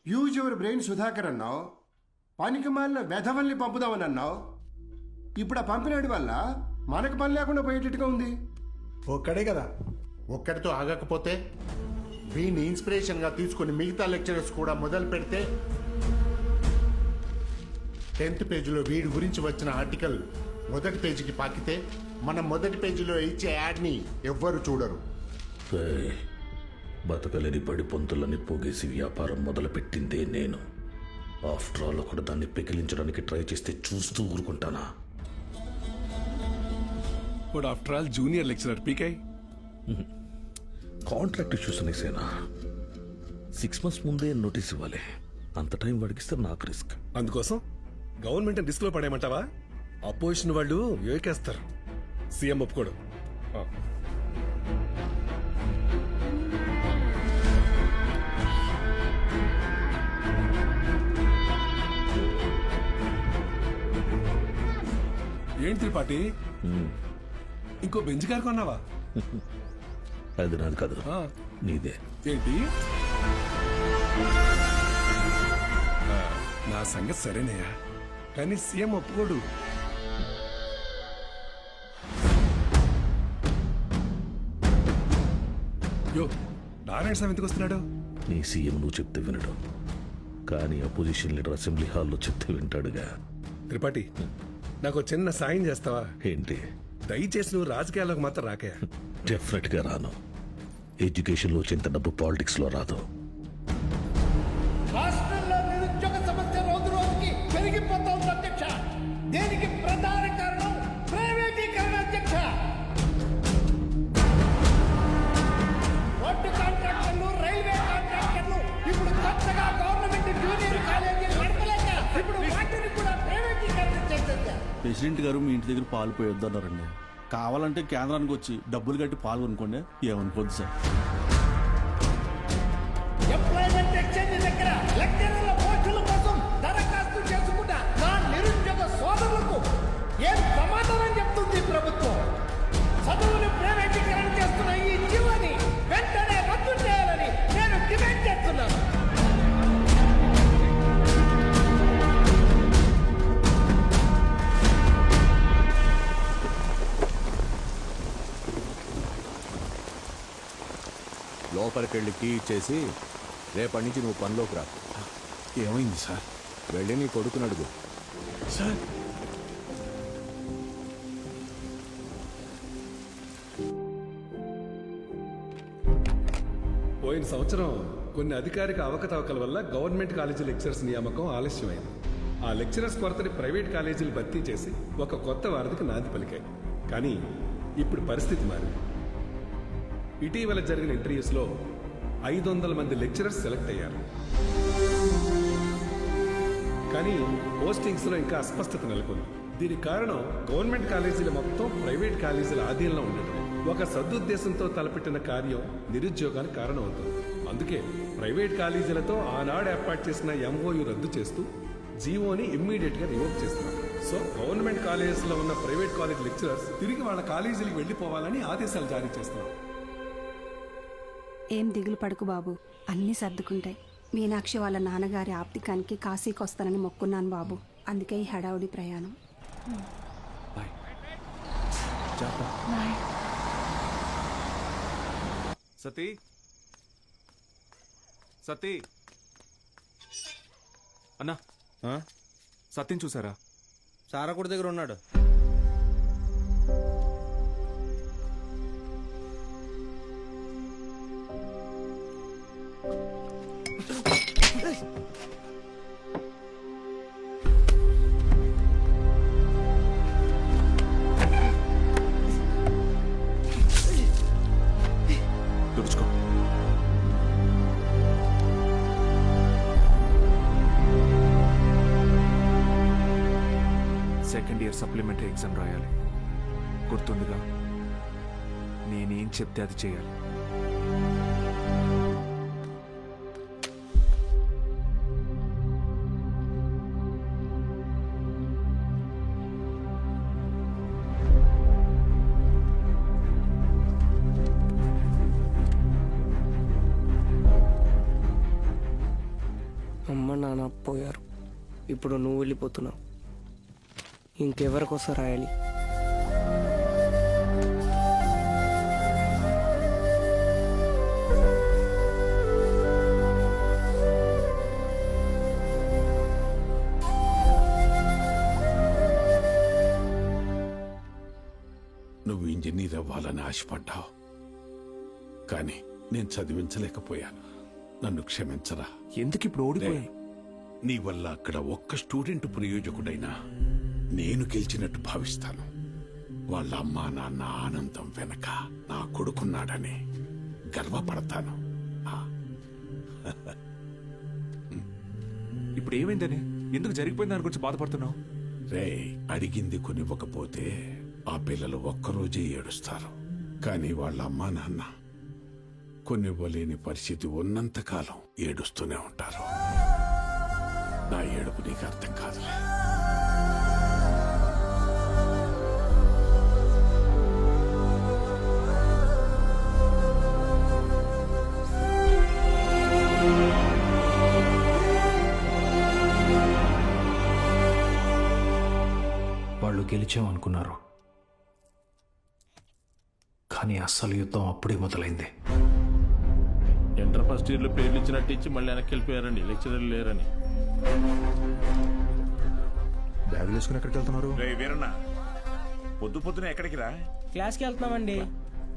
use your brain Sudhakar అన్నావు. పనికి మాలిన వెధవల్ని పంపుదామని అన్నావు. ఇప్పుడు ఆ పంపినాడి వల్ల మనకు పని లేకుండా పోయేటట్టుగా ఉంది. ఒక్కడే కదా, ఒక్కడితో ఆగకపోతే వీడిని ఇన్స్పిరేషన్గా తీసుకుని మిగతా లెక్చరర్స్ కూడా మొదలు పెడితే 10th పేజీలో వీడి గురించి వచ్చిన ఆర్టికల్ మొదటి పేజీకి పాకితే మనం మొదటి పేజీలో ఇచ్చే యాడ్ని ఎవ్వరు చూడరు. బతకలేని పడి పొంతులని పోగేసి వ్యాపారం మొదలుపెట్టిందే నేను. ఆఫ్టర్ ఆల్ ఒకటి దాన్ని పెకిలించడానికి ట్రై చేస్తే చూస్తూ ఊరుకుంటానా? ఆఫ్టర్ ఆల్ జూనియర్ లెక్చరర్ పీకే. కాంట్రాక్ట్ ఇష్యూస్ అనేసేనా 6 months ముందే నోటీస్ ఇవ్వాలి. అంత టైం వాడికిస్తే నాకు రిస్క్. అందుకోసం గవర్నమెంట్ రిస్క్ లో పడేయమంటావా? అపోజిషన్ వాళ్ళు యోకేస్తారు. సీఎం ఒప్పుకోడు. ఏంటి త్రిపాఠి, ఇంకో బెంచ్ కారు కొన్నావా? అది నాది కాదు, నీదే. ఏంటి? నా సంగతి సరేనయ్యా, కానీ సీఎం ఒప్పుకోడు. యో, నారాయణ స్వామి ఎందుకు వస్తున్నాడు? నీ సీఎం నువ్వు చెప్తే వినడు, కానీ అపోజిషన్ లీడర్ అసెంబ్లీ హాల్లో చెప్తే వింటాడుగా. త్రిపాఠి, నాకు చిన్న సాయం చేస్తావా? ఏంటి? దయచేసి నువ్వు రాజకీయాల్లోకి మాత్రం రాకయా. డెఫినెట్ గా రాను. ఎడ్యుకేషన్ లో చింత డబ్బు పాలిటిక్స్ లో రాదు. రాష్ట్రంలో నిరుద్యోగ సమస్య రోజు రోజుకి పెరిగిపోతోంది అధ్యక్ష. దీనికి ప్రధాన కారణం ప్రైవేటీకరణ అధ్యక్ష. రోడ్డు కాంట్రాక్టర్లు, రైల్వే కాంట్రాక్టర్లు ఇప్పుడు కొత్తగా గవర్నమెంట్ జూనియర్ కాలేజీలు నడపలేక ఇప్పుడు వాటిని కూడా ప్రైవేటీకరణ చేసేది. ప్రెసిడెంట్ గారు మీ ఇంటి దగ్గర పాలు పోయొద్దన్నారండి. కావాలంటే కేంద్రానికి వచ్చి డబ్బులు కట్టి పాలు కొనుక్కోండి, ఏమనుకోద్దు సార్. ఎంప్లాయ్మెంట్ ఎక్స్చేంజ్ దగ్గర లెక్చరర్ల పోస్టుల కోసం దరఖాస్తు చేసుకున్న నా నిరుద్యోగ సోదరులకు ఏం సమాధానం చెప్తుంది ప్రభుత్వం? చదువును ప్రైవేటీకరణ చేస్తున్న ఈ జీవోని వెంటనే రద్దు చేయాలని నేను డిమాండ్ చేస్తున్నాను. లోపలికి వెళ్ళి కీ ఇచ్చేసి రేపటి నుంచి నువ్వు పనిలోకి రా. ఏమైంది సార్? వెళ్ళి నీ కొడుకుని అడుగు. సార్, పోయిన సంవత్సరం కొన్ని అధికారిక అవకతవకల వల్ల గవర్నమెంట్ కాలేజీ లెక్చరర్స్ నియామకం ఆలస్యమైంది. ఆ లెక్చరర్స్ కొరతని ప్రైవేట్ కాలేజీలు భర్తీ చేసి ఒక కొత్త వారధికి నాంది పలికాయి. కానీ ఇప్పుడు పరిస్థితి మారింది. ఇటీవల జరిగిన ఇంటర్వ్యూస్లో 500 మంది లెక్చరర్స్ సెలెక్ట్ అయ్యారు. కానీ పోస్టింగ్స్లో ఇంకా అస్పష్టత నెలకొంది. దీనికి కారణం గవర్నమెంట్ కాలేజీలు మొత్తం ప్రైవేట్ కాలేజీల ఆధీనంలో ఉండటం. ఒక సదుద్దేశంతో తలపెట్టిన కార్యం నిరుద్యోగానికి కారణమవుతుంది. అందుకే ప్రైవేట్ కాలేజీలతో ఆనాడు ఏర్పాటు చేసిన ఎంఓయు రద్దు చేస్తూ జీవోని ఇమ్మీడియట్ గా రివోక్ చేస్తున్నారు. సో గవర్నమెంట్ కాలేజెస్లో ఉన్న ప్రైవేట్ కాలేజ్ లెక్చరర్స్ తిరిగి వాళ్ళ కాలేజీలకు వెళ్లిపోవాలని ఆదేశాలు జారీ చేస్తున్నారు. ఏం దిగులు పడుకు బాబు, అన్నీ సర్దుకుంటాయి. మీనాక్షి వాళ్ళ నాన్నగారి ఆప్తికానికి కాశీకి వస్తానని మొక్కున్నాను బాబు. అందుకే ఈ హడావుడి ప్రయాణం. సతీ సతీ అన్నా సత్యం చూసారా? సారాకుడి దగ్గర ఉన్నాడు. తుడుచుకో. సెకండ్ ఇయర్ సప్లిమెంటరీ ఎగ్జామ్ రాయాలి. గుర్తుందిగా? నేనేం చెప్తే అది చేయాలి. అమ్మ నాన్న పోయారు. ఇప్పుడు నువ్వు వెళ్ళిపోతున్నావు. ఇంకెవరికోసం రాయాలి? నువ్వు ఇంజనీర్ అవ్వాలని ఆశపడ్డావు, కానీ నేను చదివించలేకపోయాను. నన్ను క్షమించరా. ఎందుకు ఇప్పుడు ఓడిపోయా? నీ వల్ల అక్కడ ఒక్క స్టూడెంట్ ప్రయోజకుడైనా నేను గెలిచినట్టు భావిస్తాను. వాళ్ళ అమ్మా నాన్న ఆనందం వెనక నా కొడుకున్నాడని గర్వపడతాను. ఇప్పుడు ఏమైందని? ఎందుకు జరిగిపోయింది దాని గురించి బాధపడుతున్నావు? రే, అడిగింది కొనివ్వకపోతే ఆ పిల్లలు ఒక్కరోజే ఏడుస్తారు. కానీ వాళ్ళ అమ్మా నాన్న కొనివ్వలేని పరిస్థితి ఉన్నంతకాలం ఏడుస్తూనే ఉంటారు. నా ఏడుపు నీకు అర్థం కాదులే. వాళ్ళు గెలిచామనుకున్నారు, కానీ అస్సలు యుద్ధం అప్పుడే మొదలైంది. ఇంటర్ ఫస్ట్ ఇయర్లో పేర్లు ఇచ్చినట్టు ఇచ్చి మళ్ళీ వెనక్కి వెళ్ళిపోయారండి. లెక్చరర్లు లేరని. బ్యాగులు వేసుకుని ఎక్కడికి వెళ్తున్నారు? రే వీరన్న, పొద్దు పొద్దున ఎక్కడికి రా? క్లాస్కి వెళ్తున్నామండి.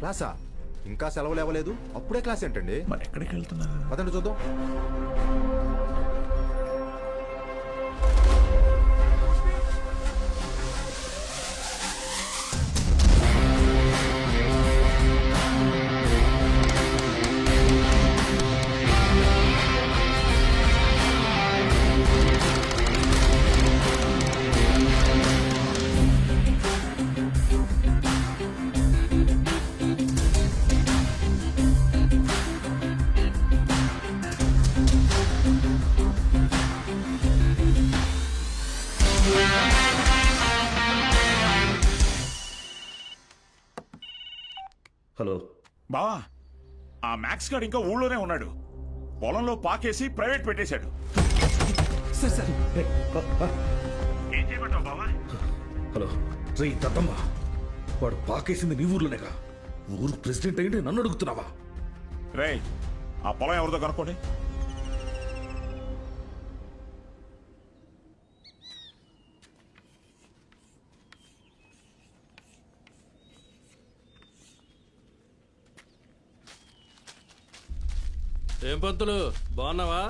క్లాసా? ఇంకా సెలవులు ఇవ్వలేదు, అప్పుడే క్లాస్ ఏంటండి? మరి ఎక్కడికి వెళ్తున్నారు? పదండి చూద్దాం. హలో బావా, ఆ మ్యాక్స్ గార్డ్ ఇంకా ఊళ్ళోనే ఉన్నాడు. పొలంలో పాకేసి ప్రైవేట్ పెట్టేశాడు. ఏం చేయమంటావు బావా? హలో రే దత్తమ్మ, వాడు పాకేసింది నీ ఊర్లోనేగా. ఊరు ప్రెసిడెంట్ అయ్యింది, నన్ను అడుగుతున్నావా? రే, ఆ పొలం ఎవరిదో కనుక్కోండి. ఏం పంతులు బాగున్నావా?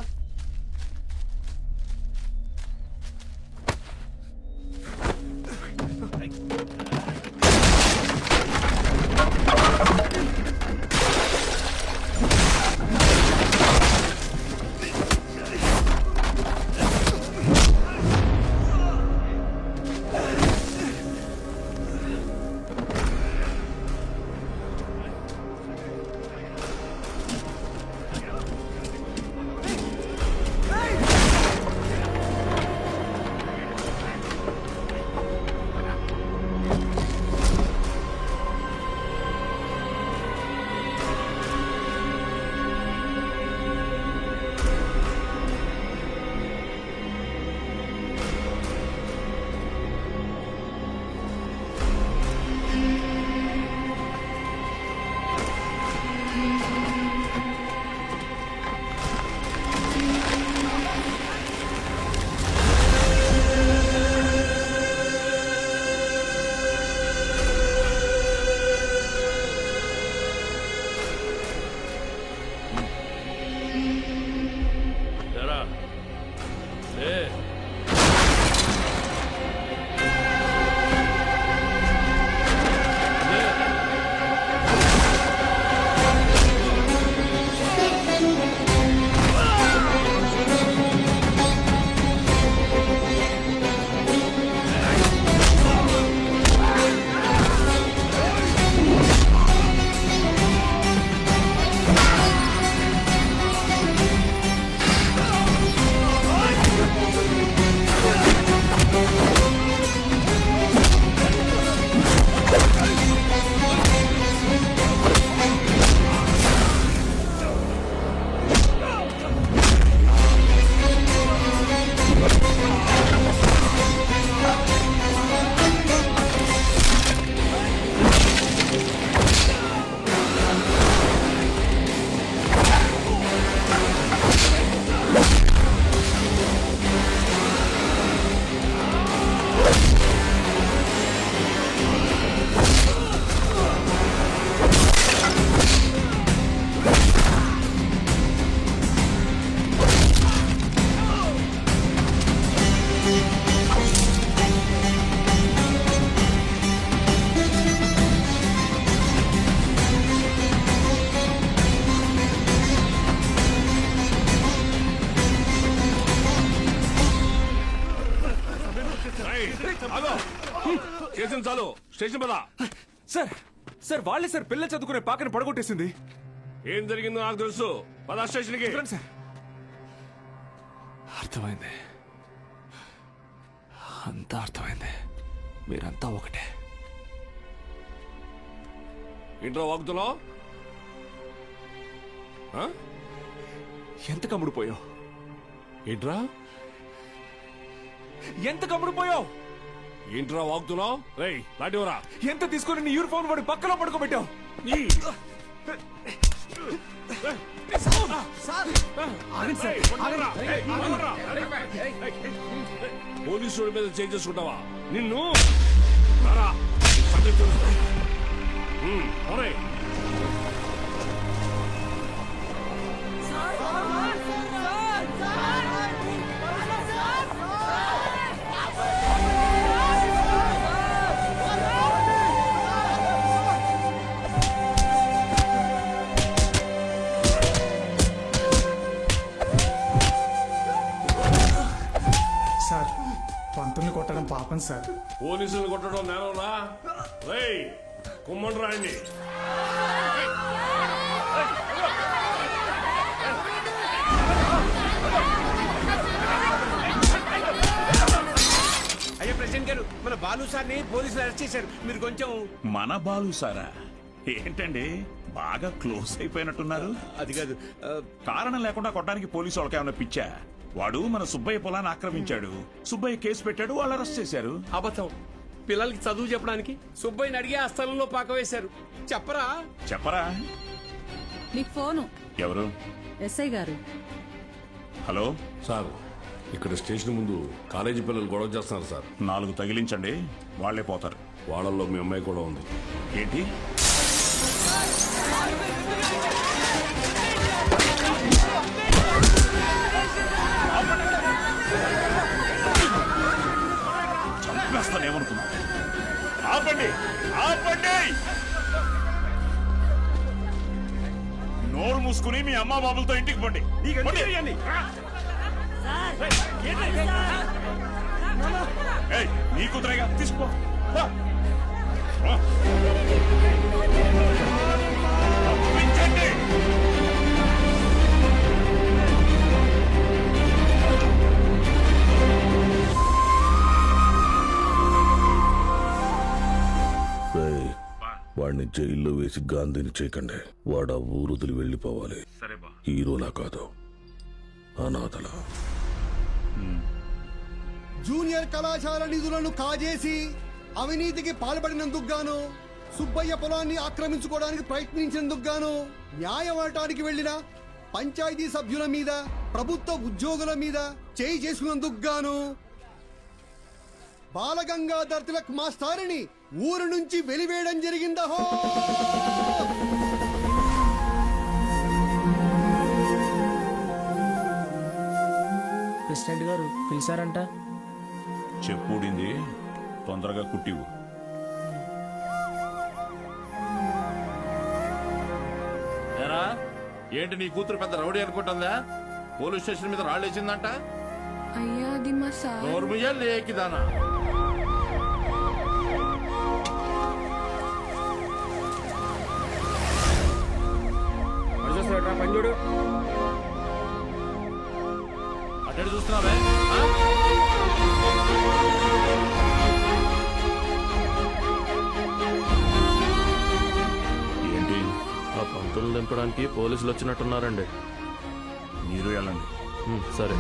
చాలు స్టేషన్ పద. సార్ సార్ వాళ్ళే సార్ పిల్ల చదువుకునే పాకని పడగొట్టేసింది. ఏం జరిగిందో నాకు తెలుసు. పద స్టేషన్కి. సార్ అర్థమైంది, అంతా అర్థమైంది. మీరంతా ఒకటే. ఇంట్లో వాగుతులో ఎంత కమ్ముడిపోయావు? ఏంట్రా ఎంత కమ్ముడిపోయావు? ఏంట్రా వాగుతున్నావు? రేయ్ లాంటివరా ఎంత తీసుకుని నీ యూనిఫామ్ వాడి పక్కలో పడుకోబెట్టావు? పోలీసు మీద చేంజ్ చేసుకుంటావా? నిన్ను పంతుల్ని కొట్టడం పాపం సార్. పోలీసులు కొట్టడం నేరంరా? రేయ్ కుమ్మండి రాయండి. అయ్యా ప్రెసిడెంట్ గారు, మన బాలు సార్ని పోలీసులు అరెస్ట్ చేశారు. మీరు కొంచెం. మన బాలు సారా? ఏంటండి బాగా క్లోజ్ అయిపోయినట్టున్నారు? అది కాదు, కారణం లేకుండా కొట్టడానికి పోలీసు వాళ్ళకి ఏమైనా పిచ్చా? వాడు మన సుబ్బయ్య పొలాన్ని ఆక్రమించాడు. సుబ్బయ్య కేసు పెట్టాడు, వాళ్ళు అరెస్ట్ చేశారు. అబద్ధం. పిల్లలకి చదువు చెప్పడానికి సుబ్బయ్యని అడిగి ఆ స్థలంలో పాక వేశారు. చెప్పరా చెప్పరా? మీకు ఫోను. ఎవరు? ఎస్ఐ గారు. హలో సార్, ఇక్కడ స్టేషన్ ముందు కాలేజీ పిల్లలు గొడవ చేస్తున్నారు సార్. 4 తగిలించండి, వాళ్లే పోతారు. వాళ్ళల్లో మీ అమ్మాయి కూడా ఉంది. ఏంటి? మూసుకుని మీ అమ్మా బాబులతో ఇంటికి పండి. నీ కుదిరేగా తీసుకో. పంపించండి. వాడిని జైల్లో వేసి గాంధీని చేయకండి. వాడు ఆ ఊరుదులు వెళ్ళిపోవాలి. హీరోలా కాదు, అనాథలా. జూనియర్ కళాశాల నిధులను కాజేసి అవినీతికి పాల్పడినందుకు గాను, సుబ్బయ్య పొలాన్ని ఆక్రమించుకోవడానికి ప్రయత్నించినందుకు గాను, న్యాయం అడటానికి వెళ్లిన పంచాయతీ సభ్యుల మీద, ప్రభుత్వ ఉద్యోగుల మీద చేయి చేసుకున్నందుకు గాను బాలగంగాధర్ తిలక్ మాస్టారిని ఊరు నుంచి వెలివేయడం జరిగిందహో. ప్రెసిడెంట్ గారు పిలిచారంట. చెప్పుడింది తొందరగా కుట్టివు. ఏరా ఏంటి నీ కూతురు పెద్ద రౌడీ అనుకుంటుందా? పోలీస్ స్టేషన్ మీద రాళ్ళేసిందంట. అయ్యా అది మా సార్. నోర్ముయ్యా లేకిదానా? పంజుడు అటు చూస్తున్నావే? ఏంటి? ఆ పంతులు దింపడానికి పోలీసులు వచ్చినట్టున్నారండి. మీరు వెళ్ళండి. సరే.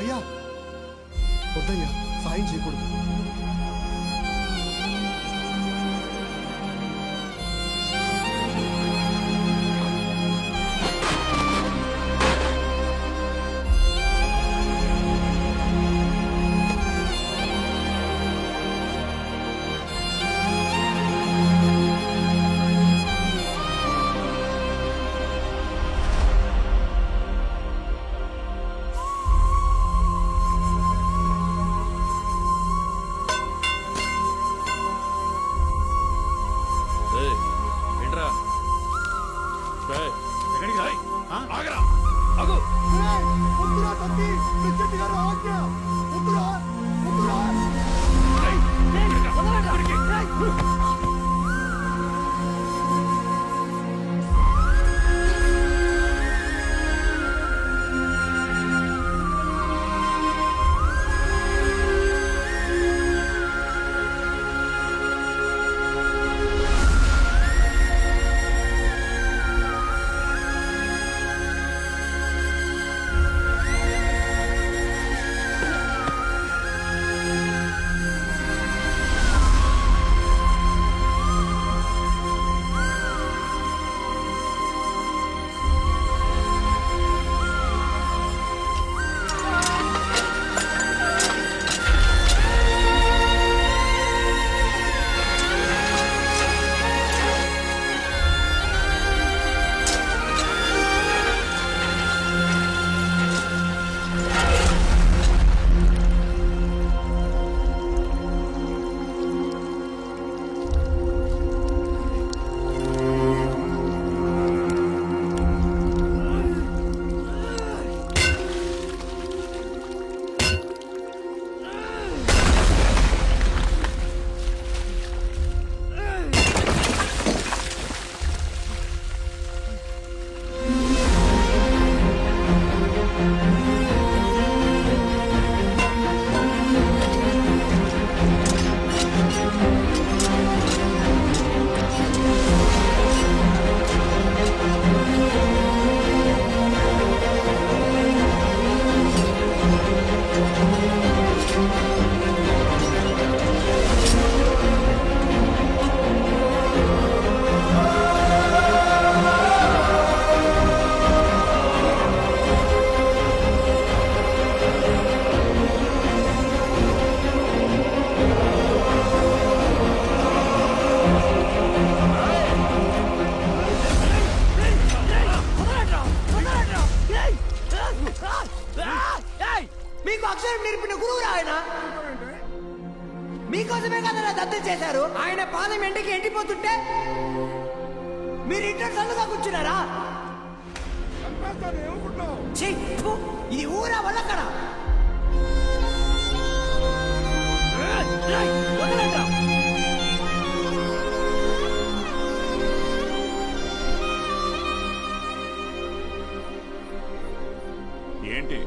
అయ్యా వద్దయ్యా, సాయం చేయకూడదు. ఏంట్రా ఆగరా. వద్దురా తప్పి, ప్రెసిడెంట్ గారు ఆజ్ఞ. వద్దురా, వద్దురా. రద్దు చేశారు. ఆయన పార్లమెంట్కి ఎండిపోతుంటే మీరు ఇంట్లో చల్లగా కూర్చున్నారా? ఛీ, ఫు, ఇది ఊరా వల్లక్కడ? వదలండి. ఏంటి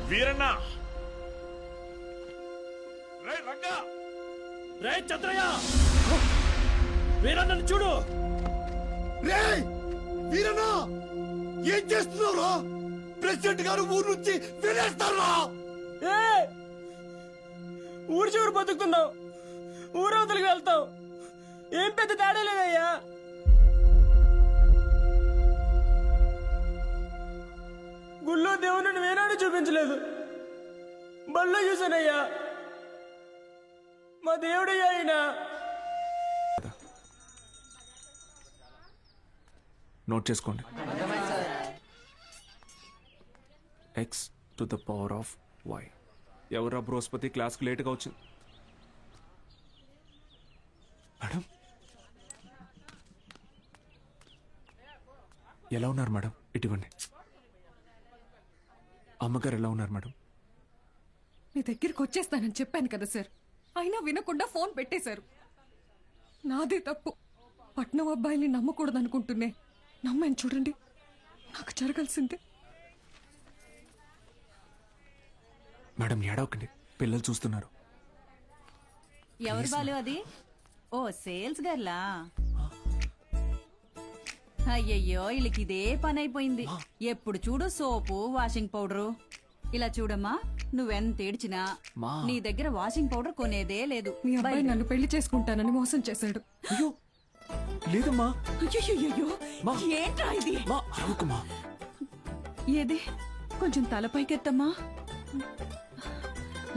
వీరన్న, రే రంగా, రే చంద్రయ్య, వీరన్నను చూడు. రే వీరన్నా, ఏం చేస్తున్నావురా? ప్రెసిడెంట్ గారు ఊరు నుంచి వెళ్ళేస్తారా? ఊరు చివరి బతుకుతున్నావు, ఊరవతలికి వెళ్తావు, ఏం పెద్ద తేడా లేదయ్యా. గుళ్ళో దేవుని వేనాడు చూపించలేదు, బళ్ళో చూసానయ్యా. మా దేవుడయ్యా ఆయన. నోట్ చేసుకోండి. X to the power of y. ఎవరా బృహస్పతి క్లాస్కి లేట్గా వచ్చింది? మేడం ఎలా ఉన్నారు మేడం? ఇటువంటి అమ్మగారు ఎలా ఉన్నారు మేడం? మీ దగ్గరికి వచ్చేస్తానని చెప్పాను కదా సార్, అయినా వినకుండా ఫోన్ పెట్టేశారు. నాదే తప్పు. పట్నం అబ్బాయిని నమ్మకూడదు అనుకుంటున్నే నమ్మాను. చూడండి, నాకు జరగాల్సిందే. మేడం ఏడవకండి, పిల్లలు చూస్తున్నారు. ఎవరు బాలు అది? ఓ సేల్స్ గర్లా? అయ్యయ్యో, వీళ్ళకి ఇదే పని అయిపోయింది. ఎప్పుడు చూడు సోపు, వాషింగ్ పౌడరు. ఇలా చూడమ్మా, నువ్వెంత ఏడ్చినా నీ దగ్గర వాషింగ్ పౌడర్ కొనేదే లేదు. మీ అబ్బాయి నన్ను పెళ్లి చేసుకుంటానని మోసం చేశాడు. అయ్యో లేదమ్మా. అయ్యయ్యో, ఏంట్రా ఇది? ఏది కొంచెం తలపైకెత్తమ్మా.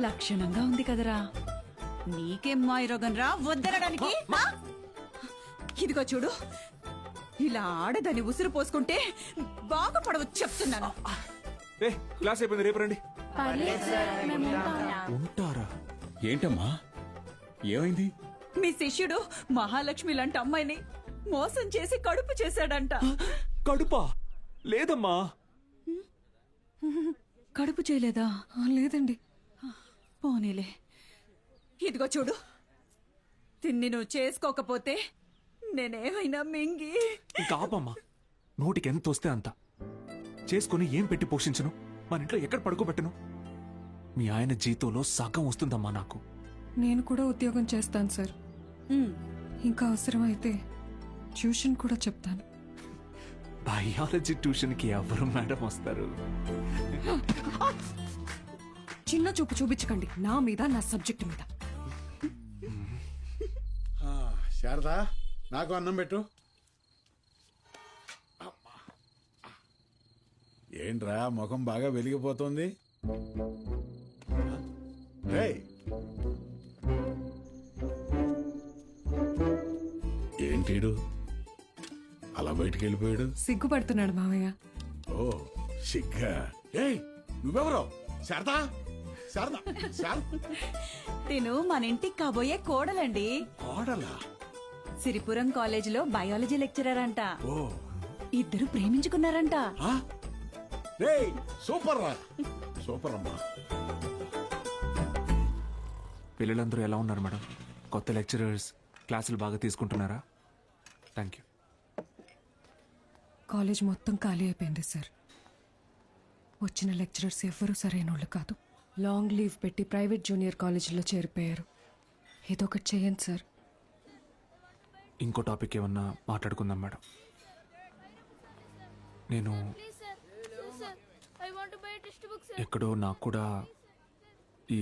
లక్షణంగా ఉంది కదరా. నీకేం మాయరోగం రా వద్దనడానికి? ఇదిగో చూడు, ఇలా ఆడదని ఉసురు పోసుకుంటే బాగుపడవచ్చు చెప్తున్నాను. క్లాస్ అయిపోయింది, రేపు రండి. ఉంటారా? ఏంటమ్మా, ఏమైంది? మీ శిష్యుడు మహాలక్ష్మి లాంటి అమ్మాయిని మోసం చేసి కడుపు చేశాడంట. కడుపా? లేదమ్మా. కడుపు చేయలేదా? లేదండి. పోనీలే. ఇదిగో చూడు, తిన్ని నువ్వు చేసుకోకపోతే నేనేమైనా మింగి. ఇంకా ఆపమ్మా, నోటికి ఎంత వస్తే అంత చేసుకుని ఏం పెట్టి పోషించను? మన ఇంట్లో ఎక్కడ పడుకోబెట్టను? మీ ఆయన జీతంలో సగం వస్తుందమ్మా నాకు. నేను కూడా ఉద్యోగం చేస్తాను సార్. ఇంకా అవసరమైతే ట్యూషన్ కూడా చెప్తాను. బయాలజీ ట్యూషన్కి ఎవరు మేడం వస్తారు? చిన్న చూపు చూపించకండి నా మీద, నా సబ్జెక్ట్ మీద. శారదా, నాకు అన్నం పెట్టు. ఏంట్రా ముఖం బాగా వెలిగిపోతుంది? ఏంటీడు అలా బయటికి వెళ్ళిపోయాడు? సిగ్గుపడుతున్నాడు మావయ్య. ఓ సిగ్గా? ఏయ్ నువ్వెవరో? శారదా, శారదా, తిను మన ఇంటికి కాబోయే కోడలండి. కోడలా? సిరిపురం కాలేజీలో బయాలజీ లెక్చరర్ అంట. ఇద్దరు ప్రేమించుకున్నారంట. సూపర్ రా, సూపర్ అమ్మా. పిల్లలందరూ ఎలా ఉన్నారు మేడం? కొత్త లెక్చరర్స్ క్లాసులు బాగా తీసుకుంటున్నారా? Thank you. కాలేజ్ మొత్తం ఖాళీ అయిపోయింది సార్. వచ్చిన లెక్చరర్స్ ఎవ్వరూ సరైన వాళ్ళు కాదు. లాంగ్ లీవ్ పెట్టి ప్రైవేట్ జూనియర్ కాలేజీలో చేరిపోయారు. ఏదో ఒకటి చేయండి సార్. ఇంకో టాపిక్ ఏమన్నా మాట్లాడుకుందాం మేడం. నేను ఎక్కడో నాకు కూడా ఈ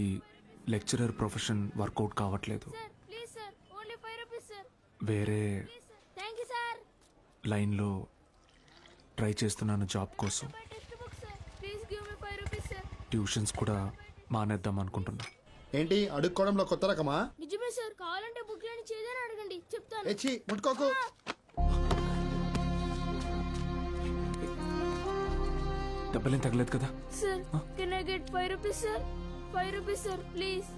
లెక్చరర్ ప్రొఫెషన్ వర్కౌట్ కావట్లేదు. వేరే లైన్లో ట్రై చేస్తున్నాను జాబ్ కోసం. ట్యూషన్స్ కూడా మానేద్దాం అనుకుంటున్నా. ఏంటి అడుక్కోవడంలో కొత్త రకమా? నిజమే సార్, కావాలంటే బుక్ లేని చేదని అడగండి, చెప్తాను. ఎచ్చి ముట్టుకోకు. డబ్బులేం తగలేదు కదా? Sir can I get 5 rupees sir? 5 rupees sir please.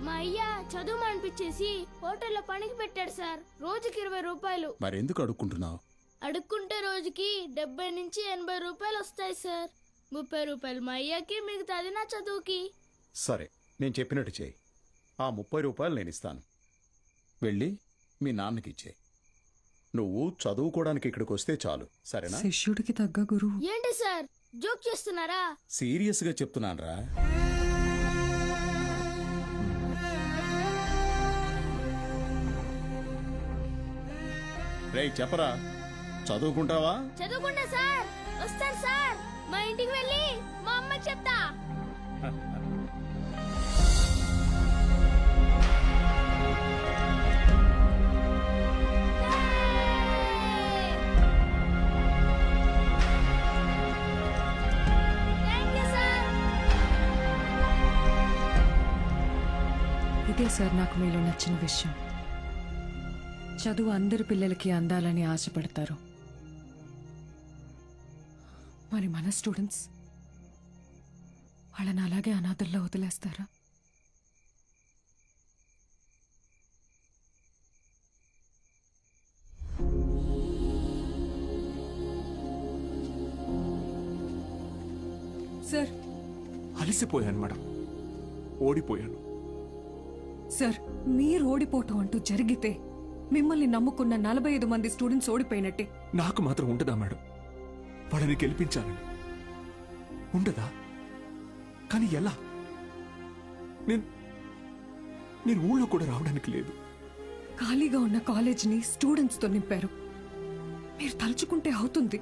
మా అయ్య చదువు మానిపించేసి హోటల్లో పనికి పెట్టాడు సార్, రోజుకి 20 రూపాయలు. మరెందుకు అడుక్కుంటున్నావు? అడుక్కుంటే రోజుకి 70 నుంచి 80 రూపాయలు వస్తాయి సార్. 30 రూపాయలు మా అయ్యకి, మిగతాది నా చదువుకి. సరే, నేను చెప్పినట్టు చేయి. ఆ 30 రూపాయలు నేను ఇస్తాను. వెళ్ళి మీ నాన్నకి ఇచ్చేయి. నువ్వు చదువుకోవడానికి ఇక్కడికి వస్తే చాలు, సరేనా? శిష్యుడికి తగ్గ గురువు. ఏంటి సార్ జోక్ చేస్తున్నారా? సీరియస్ గా చెప్తున్నానురా. రేయ్ చెప్పరా, చదువుకుంటావా? చదువుకుంటా సార్. వస్తాను సార్. మా ఇంటికి వెళ్ళి మా అమ్మకి చెప్తా. ఇదే సార్ నాకు మీలో నచ్చిన విషయం. చదువు అందరి పిల్లలకి అందాలని ఆశపడతారు, మరి మన స్టూడెంట్స్ వాళ్ళని అలాగే అనాథల్లో వదిలేస్తారా? సార్ అలసిపోయాను మేడం, ఓడిపోయాను. సార్ మీరు ఓడిపోవటం అంటూ జరిగితే మిమ్మల్ని నమ్ముకున్న 45 మంది స్టూడెంట్స్ ఓడిపోయినట్టే. నాకు మాత్రం ఉండదా మేడం? వాళ్ళని గెలిపించాలని ఉండదా? కానీ ఎలా? నేను ఊళ్ళో కూడా రావడానికి లేదు. ఖాళీగా ఉన్న కాలేజీని స్టూడెంట్స్తో నింపారు. మీరు తలుచుకుంటే అవుతుంది.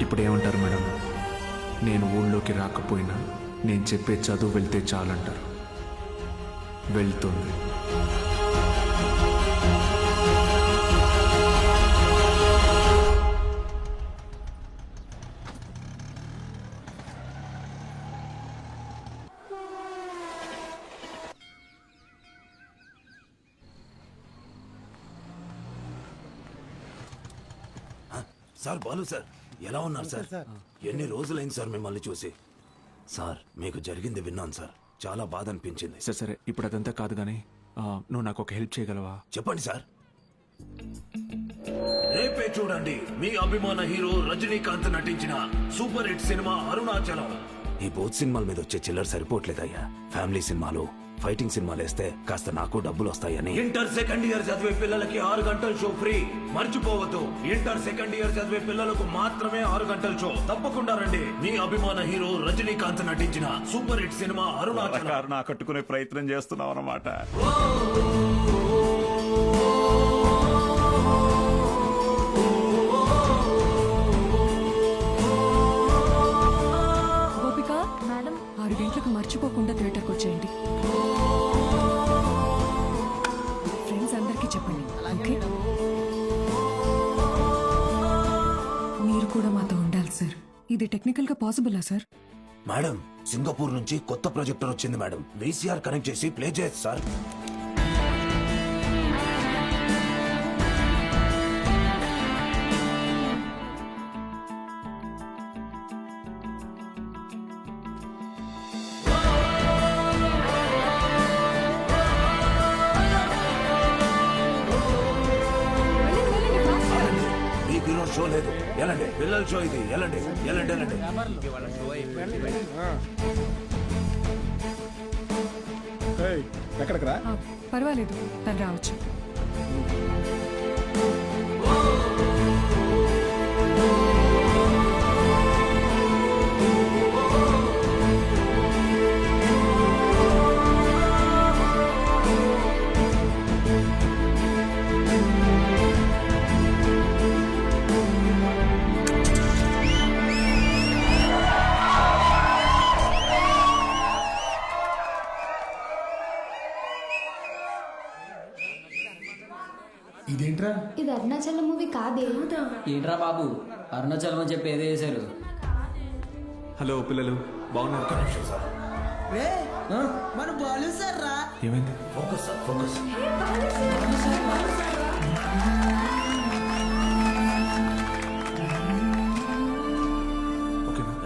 ఇప్పుడేమంటారు మేడం? నేను ఊళ్ళోకి రాకపోయినా నేను చెప్పే చదువు వెళ్తే చాలంటారు. వెళ్తుంది. సార్ బాలు సార్, ఎలా ఉన్నారు సార్? ఎన్ని రోజులైంది సార్ మిమ్మల్ని చూసి. సార్ మీకు జరిగింది విన్నాను సార్, చాలా బాధ అనిపించింది. సరే సరే, ఇప్పుడు అదంతా కాదు కానీ నువ్వు నాకు ఒక హెల్ప్ చేయగలవా? చెప్పండి సార్. రేపే చూడండి మీ అభిమాన హీరో రజనీకాంత్ నటించిన సూపర్ హిట్ సినిమా అరుణాచలం. ఈ బోత్ సినిమాల మీద వచ్చే చిల్లర సరిపోవట్లేదయ్యా. ఫ్యామిలీ సినిమాలు, ఫైటింగ్ సినిమాలు వేస్తే కాస్త నాకు డబ్బులు వస్తాయని. ఇంటర్ సెకండ్ ఇయర్ చదివే పిల్లలకి 6 గంటల షో ఫ్రీ. మర్చిపోవద్దు, ఇంటర్ సెకండ్ ఇయర్ చదివే పిల్లలకు మాత్రమే 6 గంటల షో. తప్పకుండా రండి. మీ అభిమాన హీరో రజనీకాంత్ నటించిన సూపర్ హిట్ సినిమా అరుణాచలం. కట్టుకునే ప్రయత్నం చేస్తున్నాం అన్నమాట. గోపిక మేడం, 6 గంటలకు మర్చిపోకుండా థియేటర్కి వచ్చేయండి. ఫ్రెండ్స్ అందరికీ చెప్పండి, ఓకే? మీరు కూడా మాతో ఉండాలి సార్. ఇది టెక్నికల్ గా పాసిబులా సార్? మేడం, సింగపూర్ నుంచి కొత్త ప్రొజెక్టర్ వచ్చింది మేడం. VCR కనెక్ట్ చేసి ప్లే చేయొచ్చు సార్. మీకు ఈరోజు షో లేదు, ఎలాంటి పిల్లల షో ఇది. ఎలాంటి ఎలాంటి ఎలాంటి ఎక్కడికి రా? పర్వాలేదు, తను రావచ్చు. ఇదేంట్రా? ఇది అరుణాచలం మూవీ కాదే. ఏంట్రా బాబు, అరుణాచలం అని చెప్పి ఏదో వేశారు. హలో పిల్లలు, బాగున్నారు? మన బాలు సార్ రా. ఏమైంది? Focus sir, focus.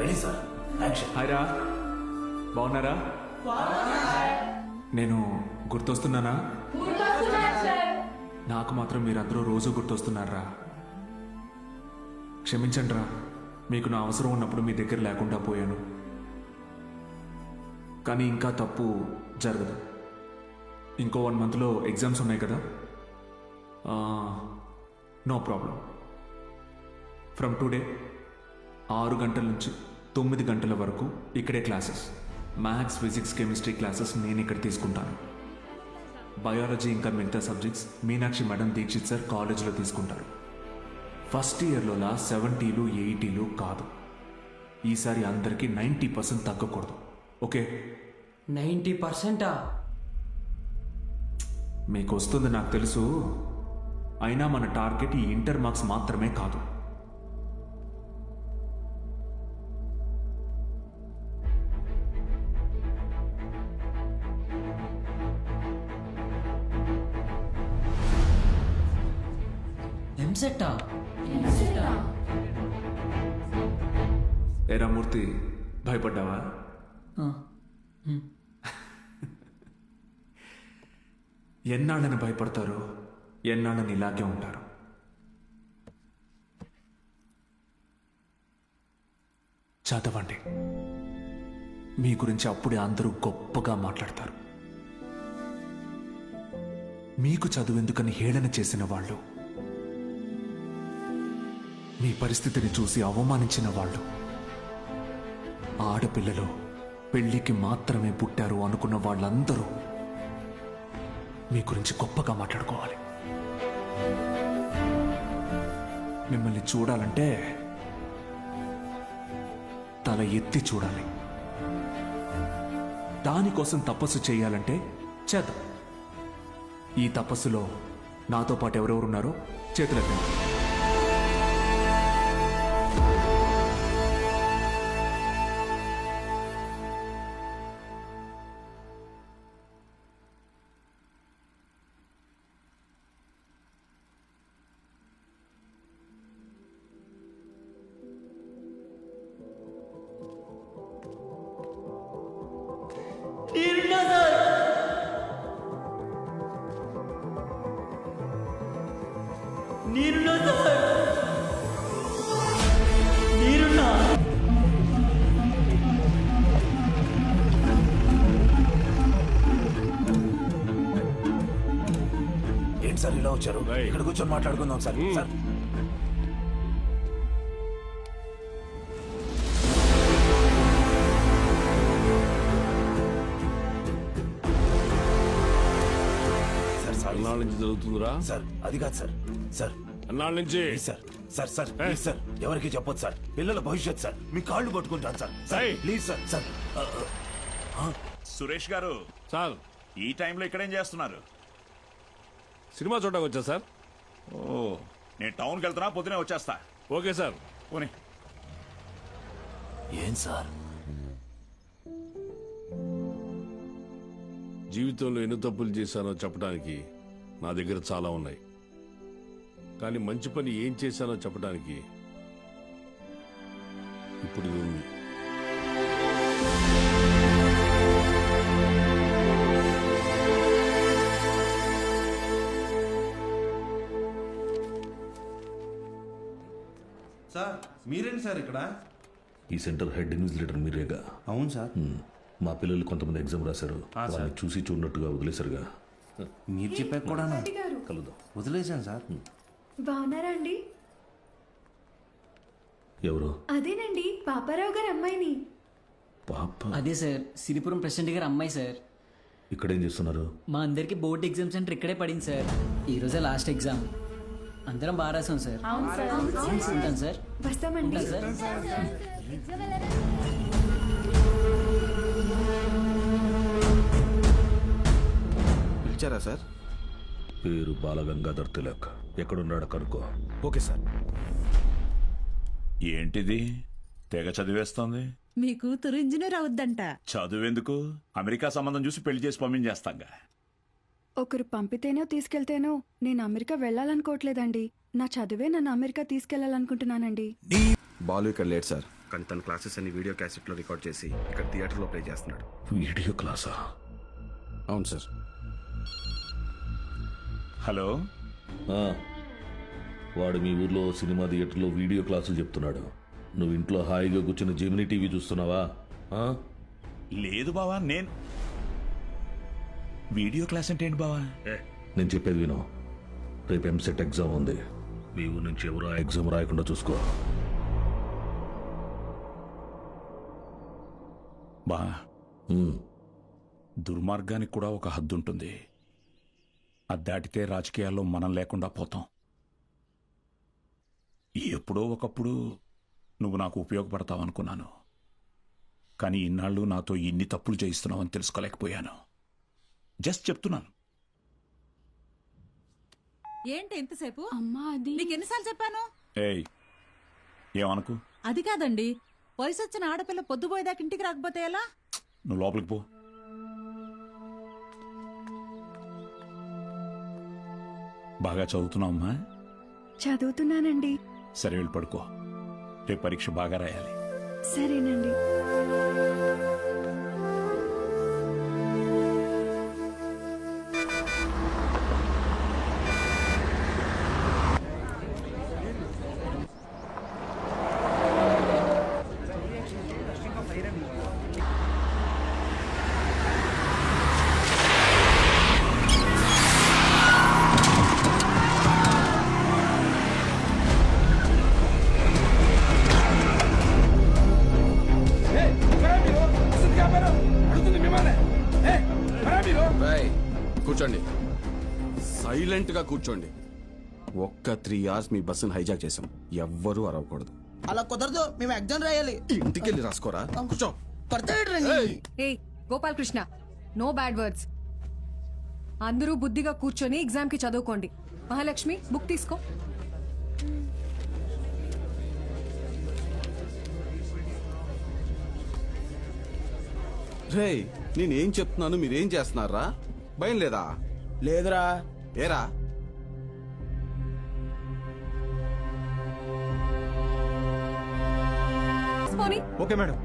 Ready sir, action. Hi రా, బాగున్నారా? నేను గుర్తొస్తున్నానా? నాకు మాత్రం మీరందరూ రోజు గుర్తొస్తున్నారా? క్షమించండి రా, మీకు నా అవసరం ఉన్నప్పుడు మీ దగ్గర లేకుండా పోయాను. కానీ ఇంకా తప్పు జరగదు. ఇంకో 1 మంత్లో ఎగ్జామ్స్ ఉన్నాయి కదా. No problem. ఫ్రమ్ టుడే 6 గంటల నుంచి 9 గంటల వరకు ఇక్కడే classes. Maths, physics, chemistry classes నేను ఇక్కడ తీసుకుంటాను. బయాలజీ ఇంకా మిగతా subjects Meenakshi madam, Dikshit sir కాలేజీలో తీసుకుంటారు. ఫస్ట్ ఇయర్లోలా 70లు 80లు కాదు. ఈసారి అందరికీ 90% తగ్గకూడదు. ఓకే? 90%? మీకు వస్తుంది నాకు తెలుసు. అయినా మన టార్గెట్ ఈ ఇంటర్ మార్క్స్ మాత్రమే కాదు. ఎంసెట్టా? ఏరా మూర్తి, భయపడ్డావా? ఎన్నాళ్ళని భయపడతారు, ఎన్నాళ్ళని ఇలాగే ఉంటారు. చదవండి. మీ గురించి అప్పుడే అందరూ గొప్పగా మాట్లాడతారు. మీకు చదువెందుకని హేళన చేసిన వాళ్ళు, మీ పరిస్థితిని చూసి అవమానించిన వాళ్ళు, ఆడపిల్లలు పెళ్లికి మాత్రమే పుట్టారు అనుకున్న వాళ్ళందరూ మీ గురించి గొప్పగా మాట్లాడుకోవాలి. మిమ్మల్ని చూడాలంటే తల ఎత్తి చూడాలి. దానికోసం తపస్సు చేయాలంటే చేద్దాం. ఈ తపస్సులో నాతో పాటు ఎవరెవరున్నారో చేతులెత్తండి. ఏంటి సార్ ఇలా వచ్చారు? ఇక్కడ కూర్చొని మాట్లాడుకుందాం సార్. సార్ అన్నాళ్ళ నుంచి జరుగుతుందిరా? సార్ అది కాదు సార్. సార్ అన్నాళ్ళ నుంచి sir. Sir sir please sir, ఎవరికి చెప్పొద్దు సార్. పిల్లల భవిష్యత్ సార్. మీ కాళ్ళు పట్టుకుంటాను sir. Sir please sir. Sir Suresh గారు సార్, ఈ టైంలో ఇక్కడేం చేస్తున్నారు? సినిమా చూడడానికి వచ్చా సార్. ఓ, నేను టౌన్కి వెళ్తున్నా, పొద్దునే వచ్చేస్తా. Okay sir. పోనీ. ఏం సార్? జీవితంలో ఎన్ని తప్పులు చేశానో చెప్పడానికి నా దగ్గర చాలా ఉన్నాయి. కానీ మంచి పని ఏం చేశానో చెప్పడానికి ఇప్పుడు ఇది ఉంది. సార్ మీరేంటి సార్ ఇక్కడ? ఈ సెంటర్ హెడ్ ఇన్విజిలేటర్ మీరేగా? అవును సార్. మా పిల్లలు కొంతమంది ఎగ్జామ్ రాశారు వాళ్ళని చూసి చూడనట్టుగా వదిలేశారుగా. మీరు చెప్పాక కూడా కలుద్దాం. వదిలేశాను సార్. బాగున్నారా అండి? ఎవరు? అదేనండి పాపారావు గారి అమ్మాయిని. పాప? అదే సార్, సిరిపురం ప్రెసిడెంట్ గారి అమ్మాయి సార్. ఇక్కడేం చేస్తున్నారు? మా అందరికి బోర్డ్ ఎగ్జామ్ సెంటర్ ఇక్కడే పడింది సార్. ఈ రోజే లాస్ట్ ఎగ్జామ్. అందరం బాగా రాసాం సార్. ఉంటాను సార్. వస్తామండి. ఉంటాను సార్. పిలిచారా సార్? పేరు బాలగంగాధర్ తిలక్. ఎక్కడున్నాడు కనుక్కో. Okay sir. ఏంటిది తెగ చదివేస్తోంది? మీ కూతురు ఇంజనీర్ అవుద్దంట. చదువెందుకు? అమెరికా సంబంధం చూసి పెళ్లి చేసి పంపించేస్తాంగా. ఒకరు పంపితేనో తీసుకెళ్తేనో నేను అమెరికా వెళ్ళాలనుకోవట్లేదండి. నా చదువే నన్ను అమెరికా తీసుకెళ్లాలనుకుంటున్నానండి. బాలు ఇక్కడ లేడు సార్, కానీ తన క్లాసెస్ అన్ని వీడియో క్యాసెట్లో రికార్డ్ చేసి ఇక్కడ థియేటర్లో ప్లే చేస్తున్నాడు. వీడియో క్లాసా? అవును సార్. హలో. వాడు మీ ఊర్లో సినిమా థియేటర్లో వీడియో క్లాసులు చెప్తున్నాడు. నువ్వు ఇంట్లో హాయిగా కూర్చుని జెమినీ టీవీ చూస్తున్నావా? లేదు బావా, నేను వీడియో క్లాస్ అంటే ఏంటి బావా? నేను చెప్పేది విను. రేపు ఎంసెట్ ఎగ్జామ్ ఉంది. మీ ఊరు నుంచి ఎవరు ఆ ఎగ్జామ్ రాయకుండా చూసుకో. బా, దుర్మార్గానికి కూడా ఒక హద్దు ఉంటుంది. అది దాటితే రాజకీయాల్లో మనం లేకుండా పోతాం. ఎప్పుడో ఒకప్పుడు నువ్వు నాకు ఉపయోగపడతావు అనుకున్నాను, కానీ ఇన్నాళ్ళు నాతో ఇన్ని తప్పులు చేయిస్తున్నావు అని తెలుసుకోలేకపోయాను. జస్ట్ చెప్తున్నాను. ఏంటి ఎంతసేపు? అమ్మా అది నీకు ఎన్నిసార్లు చెప్పాను? ఏయ్, ఏమనుకు? అది కాదండి, వయసు వచ్చిన ఆడపిల్ల పొద్దుపోయేదాకా ఇంటికి రాకపోతే ఎలా? నువ్వు లోపలికి పో. బాగా చదువుతున్నావమ్మా? చదువుతున్నానండి. సరే, వెళ్ళి పడుకో. రేపు పరీక్ష బాగా రాయాలి. సరేనండి. కూర్చోండి, సైలెంట్ గా కూర్చోండి. ఒక్క 3 hours మీ బస్సును హైజాక్ చేసాం. ఎవ్వరూ అరవకూడదు. అలా కుదరదు, మేము ఎగ్జామ్ రాయాలి. ఇంటికి వెళ్ళి రాసుకోరా. కూర్చో. ఏ Gopal Krishna, no bad words. అందరూ బుద్ధిగా కూర్చొని ఎగ్జామ్ కి చదువుకోండి. మహాలక్ష్మి, బుక్ తీసుకో. రే, నేనేం చెప్తున్నాను మీరేం చేస్తున్నారా? భయం లేదా? లేదురా. ఏరా? Okay madam.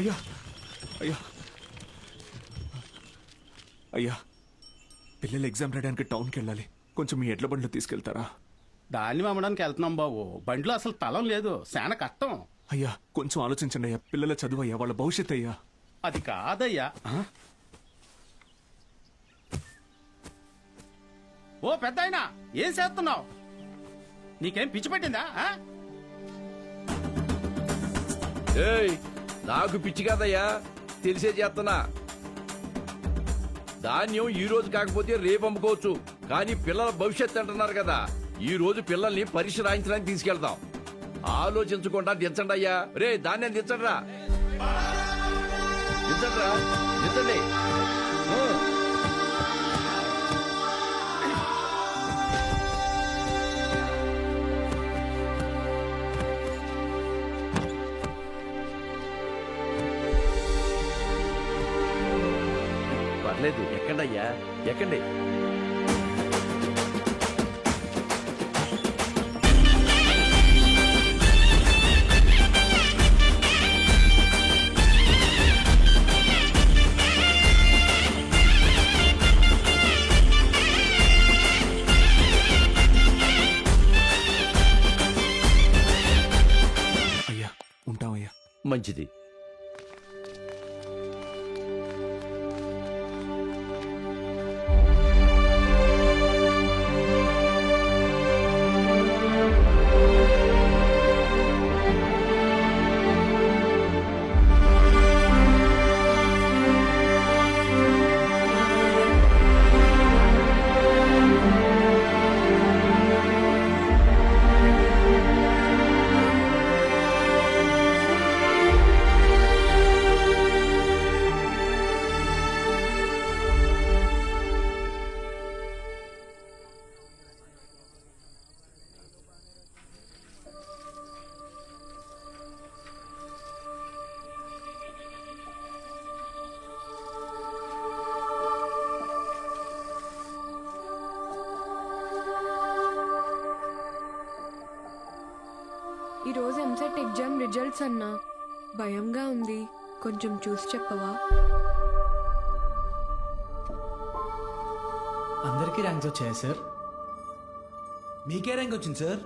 అయ్యా అయ్యా అయ్యా పిల్లలు ఎగ్జామ్ రాయడానికి టౌన్కి వెళ్ళాలి. కొంచెం మీ ఎడ్ల బండ్లో తీసుకెళ్తారా? దాన్ని అమ్మడానికి వెళ్తున్నాం బాబు. బండిలో అసలు తలం లేదు, చాలా కష్టం. అయ్యా కొంచెం ఆలోచించండి అయ్యా. పిల్లల చదువు అయ్యా, వాళ్ళ భవిష్యత్ అయ్యా. అది కాదయ్యా. ఓ పెద్దాయనా, ఏం చేస్తున్నావు? నీకేం పిచ్చి పట్టిందా? నాకు పిచ్చి కాదయ్యా, తెలిసే చేస్తున్నా. ధాన్యం ఈ రోజు కాకపోతే రేపు అమ్ముకోవచ్చు, కానీ పిల్లల భవిష్యత్తు అంటున్నారు కదా, ఈ రోజు పిల్లల్ని పరీక్ష రాయించడానికి తీసుకెళ్తాం. ఆలోచించకుండా దించండి అయ్యా. రే ధాన్యం దించండిరా, దించండిరా, దించండి. పర్లేదు, ఎక్కండి అయ్యా, ఎక్కండి. అయ్యా ఉంటామయ్యా. మంచిది. ఈరోజు ఎంసెట్ ఎగ్జామ్ రిజల్ట్స్ అన్నా, భయంగా ఉంది, కొంచెం చూసి చెప్పవా? అందరికీ ర్యాంక్స్ వచ్చాయా సార్? మీకే ర్యాంక్ వచ్చింది sir.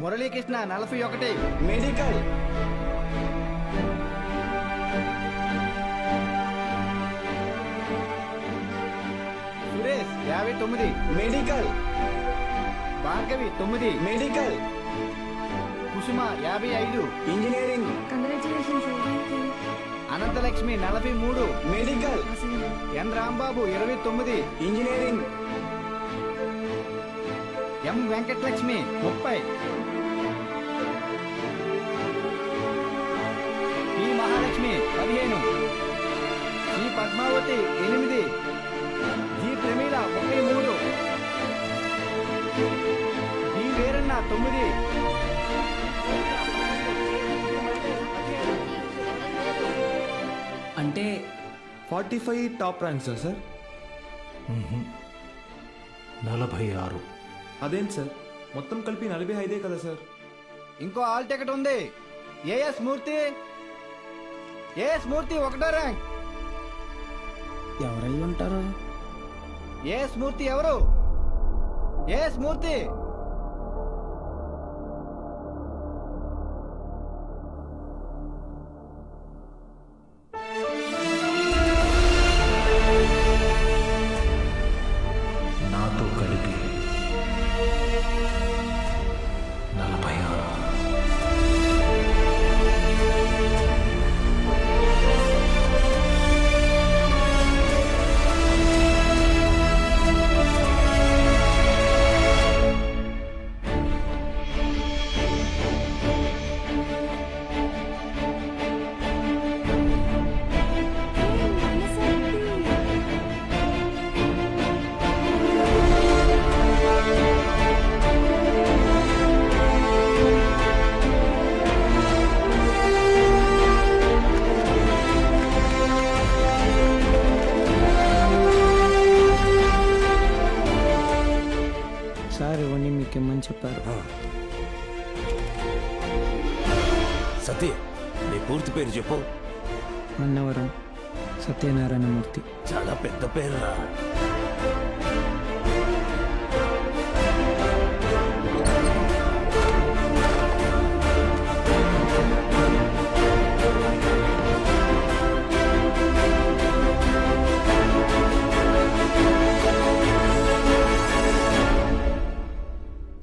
Muralikrishna 41 medical. Suresh 59 medical. Bhargavi 9 medical. Kusuma 55 engineering. Ananthalakshmi 43 medical. N Rambabu 29 engineering. M Venkatalakshmi 30. P Mahalakshmi 15. C Padmavathi 8. G Pramila 33. B Veeranna 9. అంటే 45 టాప్ ర్యాంక్స్ సార్. 46. అదేంటి సార్, మొత్తం కలిపి 45 కదా సార్. ఇంకో ఆల్ టికెట్ ఉంది. ఏఎస్ మూర్తి. ఏఎస్ మూర్తి 1వ ర్యాంక్. ఎవరై ఉంటారు? ఏఎస్ మూర్తి ఎవరు? ఏఎస్ మూర్తి. నాతో కలిపి 46. చేస్తానని చెప్పారు. సత్య, నీ పూర్తి పేరు చెప్పు. అన్నవరం సత్యనారాయణమూర్తి. చాలా పెద్ద పేరురా.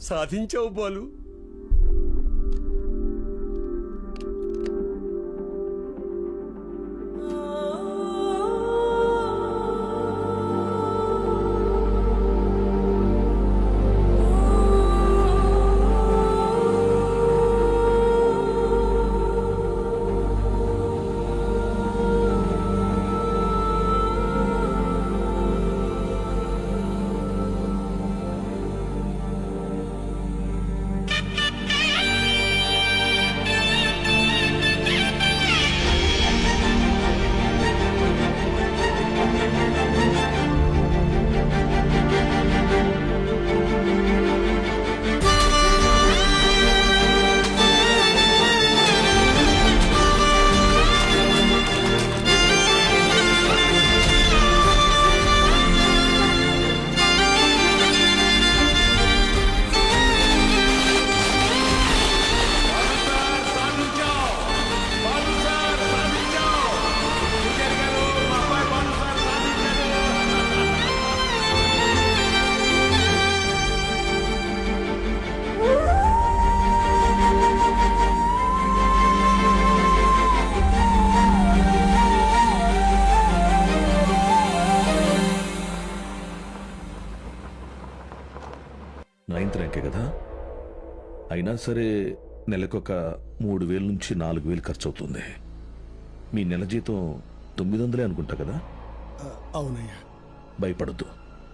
సాధించావు బాలు. నైన్త్ ర్యాంకే కదా, అయినా సరే నెలకొక 3,000 నుంచి 4,000 ఖర్చు అవుతుంది. మీ నెల జీతం 900 అనుకుంటా కదా? అవునయ్యా. భయపడద్దు,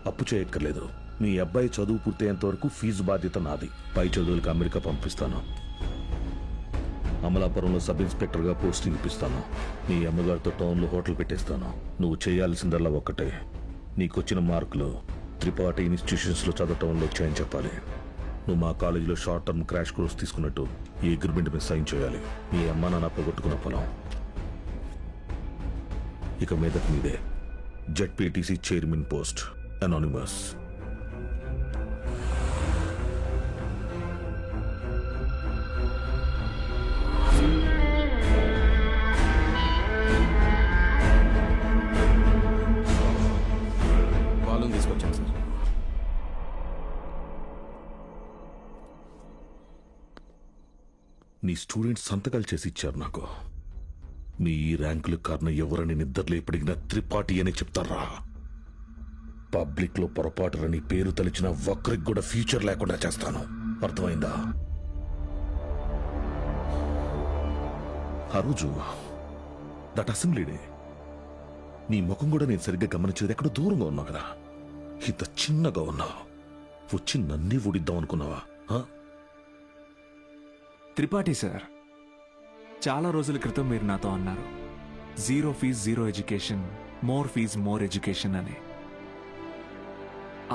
అప్పు చేయక్కర్లేదు. మీ అబ్బాయి చదువు పూర్తయ్యేంత వరకు ఫీజు బాధ్యత నాది. పై చదువులకు అమెరికా పంపిస్తాను. అమలాపురంలో సబ్ ఇన్స్పెక్టర్గా పోస్టింగ్ ఇప్పిస్తాను. మీ అమ్మగారితో టౌన్లో హోటల్ పెట్టేస్తాను. నువ్వు చేయాల్సిందల్లా ఒక్కటే, నీకొచ్చిన మార్కులు త్రిపాఠి ఇన్స్టిట్యూషన్స్లో చదవటంలో వచ్చాయని చెప్పాలి. నువ్వు మా కాలేజీలో షార్ట్ టర్మ్ క్రాష్ కోర్స్ తీసుకున్నట్టు ఈ అగ్రిమెంట్ మీద సైన్ చేయాలి. మీ అమ్మ నాన్న పోగొట్టుకున్న పొలం ఇక మీదకి మీదే. ZPTC chairman post, anonymous. బాలుని తీసుకొచ్చాను సార్. నీ స్టూడెంట్స్ సంతకాలు చేసి ఇచ్చారు నాకు. మీ ఈ ర్యాంకులు కారణం ఎవరని నిద్రలో ఎప్పటికినా త్రిపాఠి అని చెప్తారా? పబ్లిక్ లో పొరపాటుని పేరు తలిచిన ఒక్కరికి కూడా ఫ్యూచర్ లేకుండా చేస్తాను. అర్థమైందా? ఆ రోజు దట్ అసెంబ్లీ డే నీ ముఖం కూడా నేను సరిగ్గా గమనించేది ఎక్కడో దూరంగా ఉన్నావు కదా. ఇంత చిన్నగా ఉన్నావు. వచ్చి నన్నే ఊడిద్దాం అనుకున్నావా? త్రిపాఠి సార్, చాలా రోజుల క్రితం మీరు నాతో అన్నారు, 0 fees 0 education, more fees more education అని.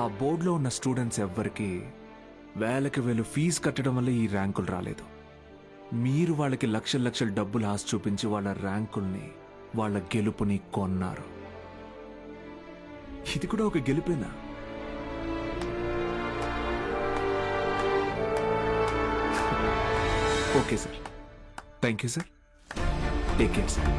ఆ బోర్డులో ఉన్న స్టూడెంట్స్ ఎవ్వరికి వేలకు వేలు ఫీజు కట్టడం వల్ల ఈ ర్యాంకులు రాలేదు. మీరు వాళ్ళకి లక్షల లక్షల డబ్బులు ఆశ చూపించి వాళ్ళ ర్యాంకుల్ని, వాళ్ళ గెలుపుని కొన్నారు. ఇది కూడా ఒక గెలుపేనా? Okay sir, thank you sir. Take care sir.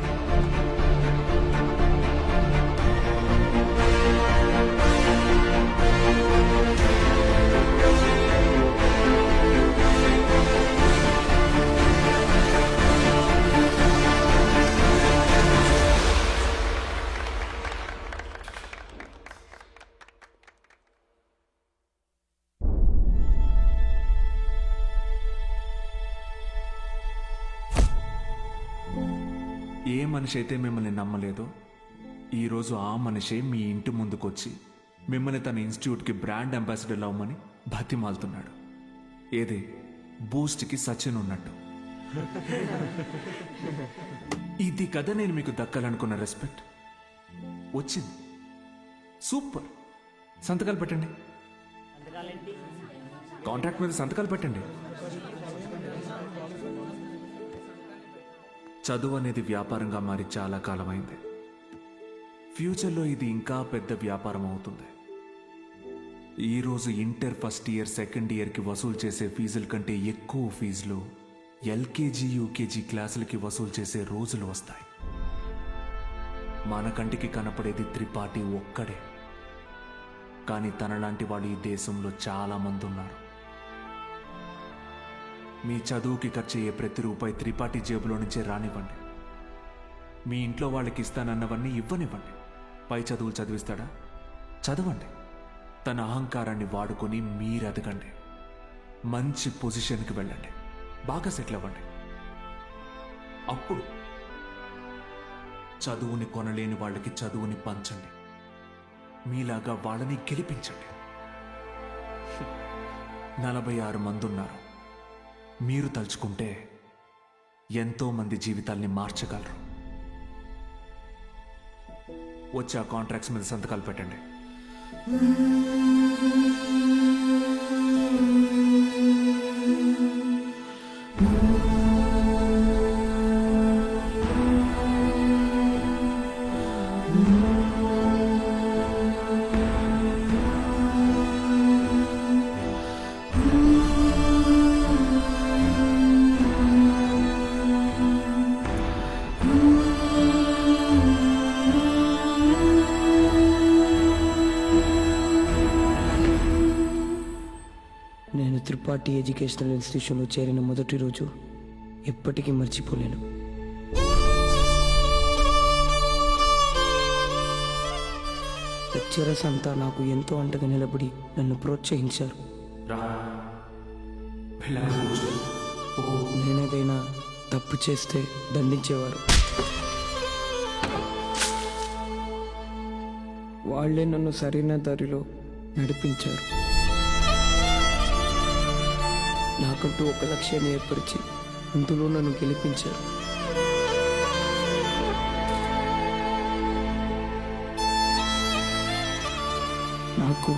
ఏ మనిషి అయితే మిమ్మల్ని నమ్మలేదో ఈరోజు ఆ మనిషే మీ ఇంటి ముందుకొచ్చి మిమ్మల్ని తన ఇన్స్టిట్యూట్కి బ్రాండ్ అంబాసిడర్ అవ్వమని బతిమాలుతున్నాడు. ఏదే బూస్ట్కి సచిన్ ఉన్నట్టు. ఇది కదా నేను మీకు దక్కాలనుకున్న రెస్పెక్ట్. వచ్చింది. సూపర్. సంతకాలు పెట్టండి. కాంట్రాక్ట్ మీద సంతకాలు పెట్టండి. చదువు అనేది వ్యాపారంగా మారి చాలా కాలమైంది. ఫ్యూచర్లో ఇది ఇంకా పెద్ద వ్యాపారం అవుతుంది. ఈరోజు ఇంటర్ ఫస్ట్ ఇయర్ సెకండ్ ఇయర్కి వసూలు చేసే ఫీజుల కంటే ఎక్కువ ఫీజులు ఎల్కేజీ యూకేజీ క్లాసులకి వసూలు చేసే రోజులు వస్తాయి. మన కంటికి కనపడేది త్రిపాఠి ఒక్కడే, కానీ తనలాంటి వాళ్ళు ఈ దేశంలో చాలా మంది ఉన్నారు. మీ చదువుకి ఖర్చయ్యే ప్రతి రూపాయి త్రిపాఠి జేబులో నుంచే రానివ్వండి. మీ ఇంట్లో వాళ్ళకి ఇస్తానన్నవన్నీ ఇవ్వనివ్వండి. పై చదువులు చదివిస్తాడా? చదవండి. తన అహంకారాన్ని వాడుకొని మీరు ఎదగండి. మంచి పొజిషన్కి వెళ్ళండి. బాగా సెటిల్ అవ్వండి. అప్పుడు చదువుని కొనలేని వాళ్ళకి చదువుని పంచండి. మీలాగా వాళ్ళని గెలిపించండి. 46 మంది ఉన్నారు. మీరు తలుచుకుంటే ఎంతో మంది జీవితాల్ని మార్చగలరు. వచ్చి ఆ కాంట్రాక్ట్స్ మీద సంతకాలు పెట్టండి. నేను త్రిపాఠి ఎడ్యుకేషనల్ ఇన్స్టిట్యూషన్లో చేరిన మొదటి రోజు ఎప్పటికీ మర్చిపోలేను. లెక్చరర్స్ అంతా నాకు ఎంతో అండగా నిలబడి నన్ను ప్రోత్సహించారు. నేనేదైనా తప్పు చేస్తే దండించేవారు. వాళ్ళే నన్ను సరైన దారిలో నడిపించారు. నాకంటూ ఒక లక్ష్యాన్ని ఏర్పరిచి అందులో నన్ను గెలిపించారు. నాకు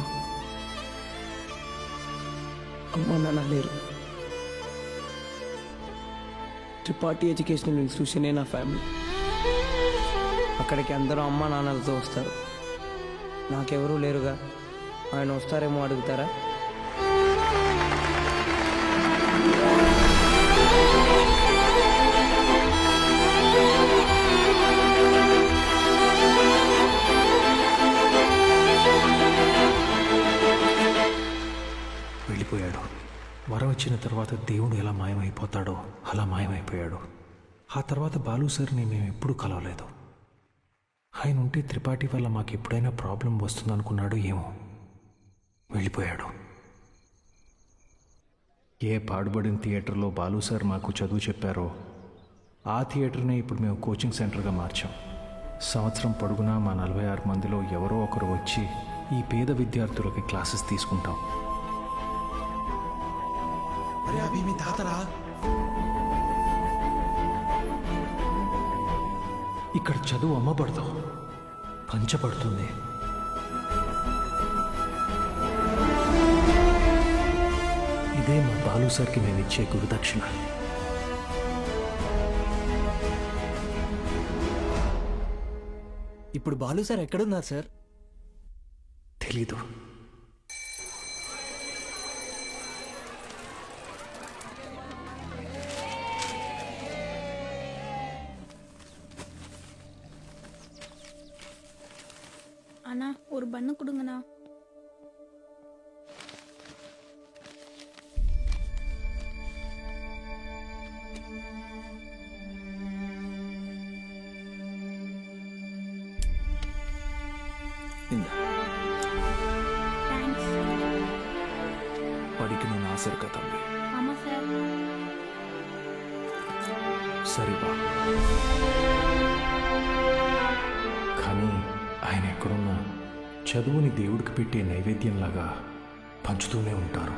అమ్మ నాన్న లేరు. త్రిపాఠి ఎడ్యుకేషనల్ ఇన్స్టిట్యూషనే నా ఫ్యామిలీ. అక్కడికి అందరూ అమ్మ నాన్నలతో వస్తారు. నాకెవరూ లేరుగా. ఆయన వస్తారేమో అడుగుతారా? వెళ్ళిపోయాడు. వరం ఇచ్చిన తర్వాత దేవుడు ఎలా మాయమైపోతాడో అలా మాయమైపోయాడు. ఆ తర్వాత బాలు సార్ని మేము ఎప్పుడూ కలవలేదు. ఆయన ఉంటే త్రిపాఠి వల్ల మాకు ఎప్పుడైనా ప్రాబ్లం వస్తుందనుకున్నాడు ఏమో. వెళ్ళిపోయాడు. ఏ పాడుబడిన థియేటర్లో బాలు సార్ మాకు చదువు చెప్పారో ఆ థియేటర్నే ఇప్పుడు మేము కోచింగ్ సెంటర్గా మార్చాం. సంవత్సరం పొడుగునా మా 46 మందిలో ఎవరో ఒకరు వచ్చి ఈ పేద విద్యార్థులకి క్లాసెస్ తీసుకుంటాం. మీ తాతరా ఇక్కడ చదువు అమ్మబడదు, పంచబడుతుంది. ఇదే మా బాలు సార్కి మేము ఇచ్చే గురుదక్షిణ. ఇప్పుడు బాలు సార్ ఎక్కడున్నారు సార్? తెలీదు. அண்ணா ஒரு பண்ணு கொடுங்கண்ணா. படிக்கணும்னு ஆசை இருக்கா தம்பி? ஆமா சார். సరిపా. కానీ ఆయన ఎక్కడున్నా చదువుని దేవుడికి పెట్టే నైవేద్యంలాగా పంచుతూనే ఉంటారు.